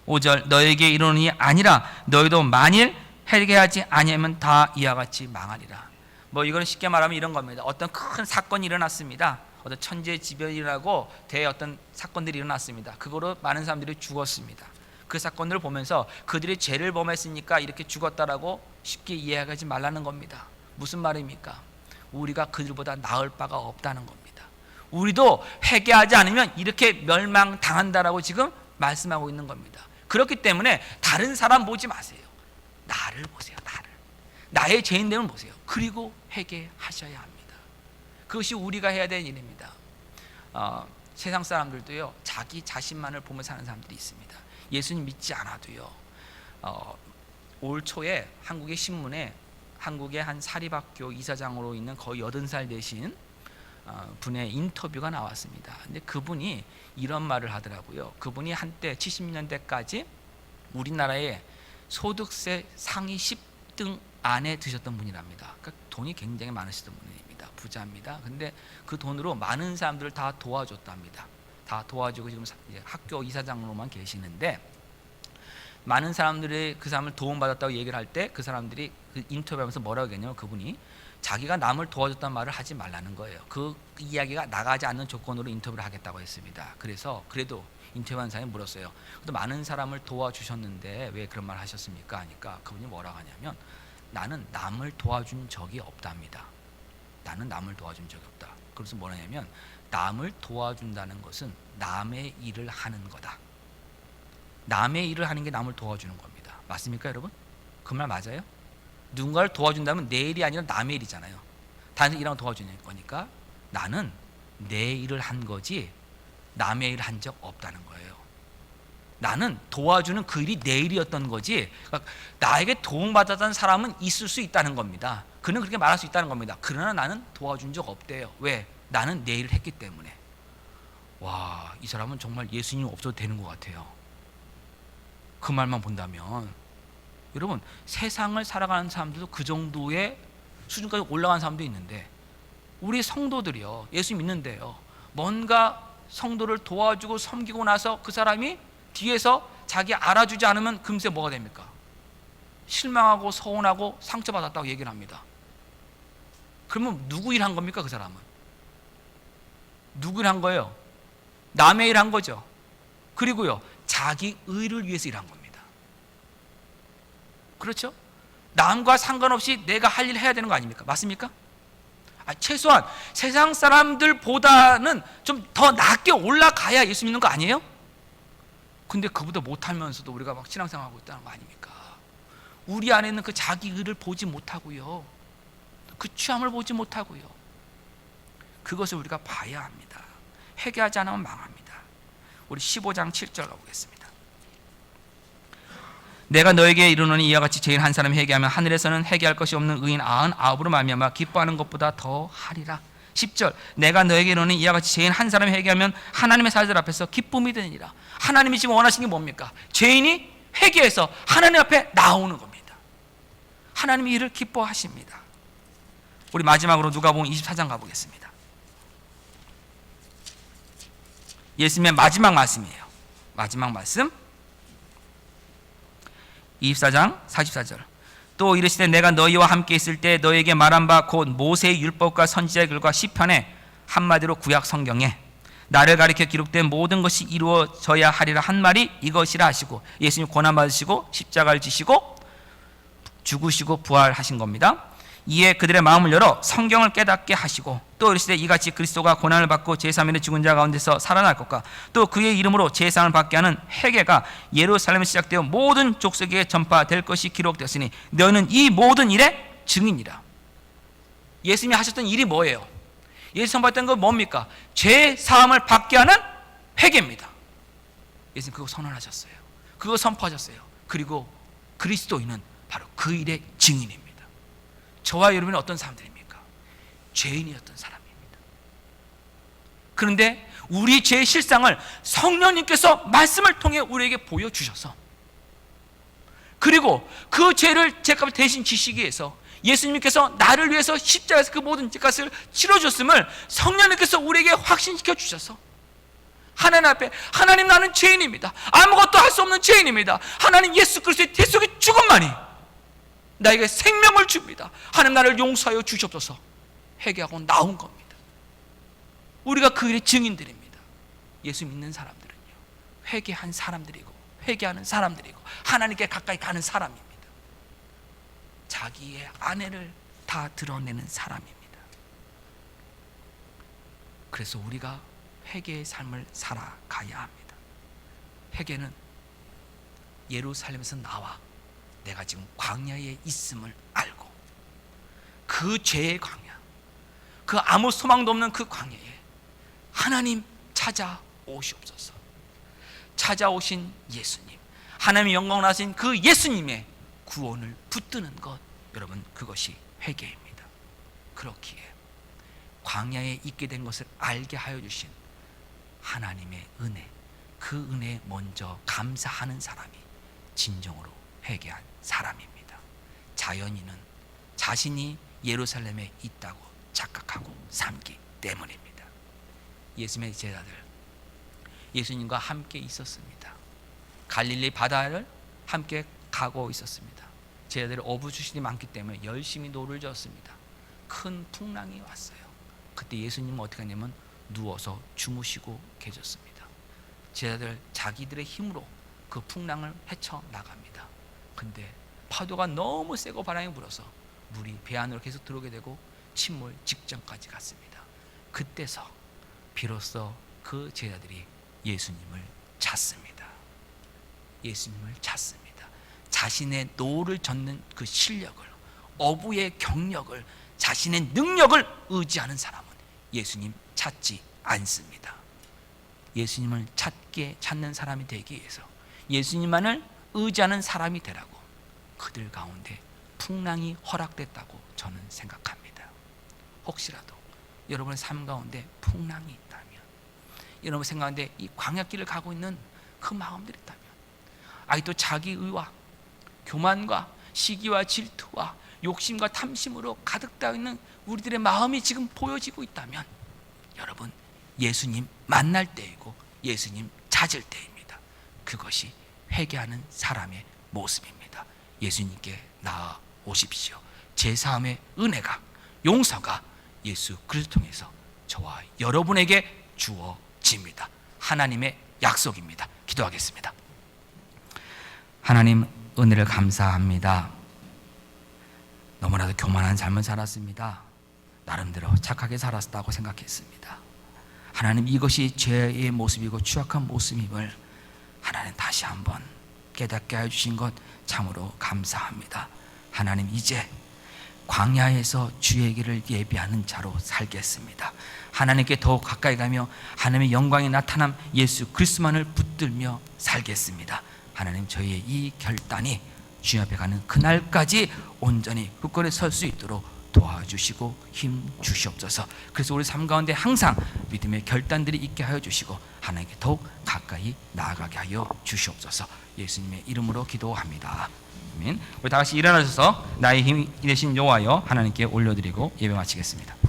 5절 너에게 이르노니 아니라 너희도 만일 회개하지 아니하면 다 이와 같이 망하리라. 뭐 이거는 쉽게 말하면 이런 겁니다. 어떤 큰 사건이 일어났습니다. 어떤 천재지변이라고 대 어떤 사건들이 일어났습니다. 그거로 많은 사람들이 죽었습니다. 그 사건들을 보면서 그들이 죄를 범했으니까 이렇게 죽었다라고 쉽게 이해하지 말라는 겁니다. 무슨 말입니까? 우리가 그들보다 나을 바가 없다는 겁니다. 우리도 회개하지 않으면 이렇게 멸망당한다라고 지금 말씀하고 있는 겁니다. 그렇기 때문에 다른 사람 보지 마세요. 나를 보세요. 나의 죄인됨을 보세요. 그리고 회개하셔야 합니다. 그것이 우리가 해야 될 일입니다. 세상 사람들도요, 자기 자신만을 보며 사는 사람들이 있습니다. 예수님 믿지 않아도요, 올 초에 한국의 신문에 한국의 한 사립학교 이사장으로 있는 거의 80살 되신 분의 인터뷰가 나왔습니다. 근데 그분이 이런 말을 하더라고요. 그분이 한때 70년대까지 우리나라의 소득세 상위 10등 안에 드셨던 분이랍니다. 그러니까 돈이 굉장히 많으시던 분입니다. 부자입니다. 근데 그 돈으로 많은 사람들을 다 도와줬답니다. 다 도와주고 지금 학교 이사장으로만 계시는데, 많은 사람들이 그 사람을 도움받았다고 얘기를 할 때 그 사람들이 그 인터뷰하면서 뭐라고 했냐면, 그분이 자기가 남을 도와줬다는 말을 하지 말라는 거예요. 그 이야기가 나가지 않는 조건으로 인터뷰를 하겠다고 했습니다. 그래서 그래도 인터뷰한 사람이 물었어요. 또 많은 사람을 도와주셨는데 왜 그런 말 하셨습니까? 하니까 그분이 뭐라고 하냐면, 나는 남을 도와준 적이 없답니다. 나는 남을 도와준 적이 없다. 그래서 뭐냐면, 남을 도와준다는 것은 남의 일을 하는 거다. 남의 일을 하는 게 남을 도와주는 겁니다. 맞습니까, 여러분? 그 말 맞아요? 누군가를 도와준다면 내 일이 아니라 남의 일이잖아요. 다른 일하고 도와주는 거니까 나는 내 일을 한 거지 남의 일을 한 적 없다는 거예요. 나는 도와주는 그 일이 내 일이었던 거지, 그러니까 나에게 도움받았던 사람은 있을 수 있다는 겁니다. 그는 그렇게 말할 수 있다는 겁니다. 그러나 나는 도와준 적 없대요. 왜? 나는 내 일을 했기 때문에. 와, 이 사람은 정말 예수님 없어도 되는 것 같아요. 그 말만 본다면. 여러분, 세상을 살아가는 사람들도 그 정도의 수준까지 올라간 사람도 있는데, 우리 성도들이요, 예수 믿는데요, 뭔가 성도를 도와주고 섬기고 나서 그 사람이 뒤에서 자기 알아주지 않으면 금세 뭐가 됩니까? 실망하고 서운하고 상처받았다고 얘기를 합니다. 그러면 누구 일 한 겁니까? 그 사람은 누구 일 한 거예요? 남의 일 한 거죠. 그리고요, 자기 의를 위해서 일한 겁니다. 그렇죠? 남과 상관없이 내가 할 일 해야 되는 거 아닙니까? 맞습니까? 최소한 세상 사람들보다는 좀 더 낮게 올라가야 예수 믿는 거 아니에요? 근데 그보다 못하면서도 우리가 막 신앙생활하고 있다는 거 아닙니까? 우리 안에 있는 그 자기 의를 보지 못하고요, 그 취함을 보지 못하고요, 그것을 우리가 봐야 합니다. 회개하지 않으면 망합니다. 우리 15장 7절 가보겠습니다. 내가 너에게 이르노니 이와 같이 죄인 한 사람이 회개하면 하늘에서는 회개할 것이 없는 의인 99으로 말미암아 기뻐하는 것보다 더 하리라. 10절, 내가 너에게 이르노니 이와 같이 죄인 한 사람이 회개하면 하나님의 사자들 앞에서 기쁨이 되니라. 하나님이 지금 원하시는 게 뭡니까? 죄인이 회개해서 하나님 앞에 나오는 겁니다. 하나님이 이를 기뻐하십니다. 우리 마지막으로 누가복음 24장 가보겠습니다. 예수님의 마지막 말씀이에요. 마지막 말씀 24장 44절. 또 이르시되 내가 너희와 함께 있을 때 너희에게 말한 바 곧 모세의 율법과 선지자의 글과 시편에, 한마디로 구약 성경에 나를 가리켜 기록된 모든 것이 이루어져야 하리라 한 말이 이것이라 하시고, 예수님 고난 받으시고 십자가를 지시고 죽으시고 부활하신 겁니다. 이에 그들의 마음을 열어 성경을 깨닫게 하시고, 또 이르시되 이같이 그리스도가 고난을 받고 제3일에 죽은 자 가운데서 살아날 것과 또 그의 이름으로 제사함을 받게 하는 회개가 예루살렘에 시작되어 모든 족속에게 전파될 것이 기록되었으니 너는 이 모든 일의 증인이라. 예수님이 하셨던 일이 뭐예요? 예수 선포했던 건 뭡니까? 죄사함을 받게 하는 회개입니다. 예수님 그거 선언하셨어요. 그거 선포하셨어요. 그리고 그리스도인은 바로 그 일의 증인입니다. 저와 여러분은 어떤 사람들입니까? 죄인이었던 사람입니다. 그런데 우리 죄의 실상을 성령님께서 말씀을 통해 우리에게 보여주셔서, 그리고 그 죄를 죄값을 대신 지시기 위해서 예수님께서 나를 위해서 십자가에서 그 모든 죄값을 치러줬음을 성령님께서 우리에게 확신시켜 주셔서, 하나님 앞에 하나님 나는 죄인입니다, 아무것도 할 수 없는 죄인입니다, 하나님 예수 그리스도의 대속의 죽음만이 나에게 생명을 줍니다, 하나님 나를 용서하여 주시옵소서 회개하고 나온 겁니다. 우리가 그 일의 증인들입니다. 예수 믿는 사람들은요, 회개한 사람들이고 회개하는 사람들이고 하나님께 가까이 가는 사람입니다. 자기의 안에를 다 드러내는 사람입니다. 그래서 우리가 회개의 삶을 살아가야 합니다. 회개는 예루살렘에서 나와 내가 지금 광야에 있음을 알고, 그 죄의 광야, 그 아무 소망도 없는 그 광야에 하나님 찾아오시옵소서. 찾아오신 예수님, 하나님의 영광을 나신 그 예수님의 구원을 붙드는 것, 여러분 그것이 회개입니다. 그렇기에 광야에 있게 된 것을 알게 하여 주신 하나님의 은혜, 그 은혜에 먼저 감사하는 사람이 진정으로 회개한 사람입니다. 자연인은 자신이 예루살렘에 있다고 착각하고 삼기 때문입니다. 예수님의 제자들 예수님과 함께 있었습니다. 갈릴리 바다를 함께 가고 있었습니다. 제자들이 어부주신이 많기 때문에 열심히 노를 저었습니다. 큰 풍랑이 왔어요. 그때 예수님은 어떻게 하냐면 누워서 주무시고 계셨습니다. 제자들 자기들의 힘으로 그 풍랑을 헤쳐나갑니다. 근데 파도가 너무 세고 바람이 불어서 물이 배 안으로 계속 들어오게 되고 침몰 직전까지 갔습니다. 그때서 비로소 그 제자들이 예수님을 찾습니다. 예수님을 찾습니다. 자신의 노를 젓는 그 실력을, 어부의 경력을, 자신의 능력을 의지하는 사람은 예수님 찾지 않습니다. 예수님을 찾는 사람이 되기 위해서 예수님만을 의지하는 사람이 되라고 그들 가운데 풍랑이 허락됐다고 저는 생각합니다. 혹시라도 여러분의 삶 가운데 풍랑이 있다면, 여러분 생각 가운데 이 광야길을 가고 있는 그 마음들이 있다면, 아직도 자기의와 교만과 시기와 질투와 욕심과 탐심으로 가득 되어 있는 우리들의 마음이 지금 보여지고 있다면, 여러분 예수님 만날 때이고 예수님 찾을 때입니다. 그것이 회개하는 사람의 모습입니다. 예수님께 나아오십시오. 제사함의 은혜가, 용서가 예수 그리스도 통해서 저와 여러분에게 주어집니다. 하나님의 약속입니다. 기도하겠습니다. 하나님, 은혜를 감사합니다. 너무나도 교만한 삶을 살았습니다. 나름대로 착하게 살았다고 생각했습니다. 하나님, 이것이 죄의 모습이고 추악한 모습임을 하나님 다시 한번 깨닫게 해주신 것 참으로 감사합니다. 하나님, 이제 광야에서 주의 길을 예비하는 자로 살겠습니다. 하나님께 더욱 가까이 가며 하나님의 영광이 나타남 예수 그리스도만을 붙들며 살겠습니다. 하나님, 저희의 이 결단이 주님 앞에 가는 그날까지 온전히 굳건히 설 수 있도록 도와주시고 힘 주시옵소서. 그래서 우리 삶 가운데 항상 믿음의 결단들이 있게 하여 주시고 하나님께 더욱 가까이 나아가게 하여 주시옵소서. 예수님의 이름으로 기도합니다. 아멘. 우리 다 같이 일어나셔서 나의 힘이 되신 여호와여 하나님께 올려드리고 예배 마치겠습니다.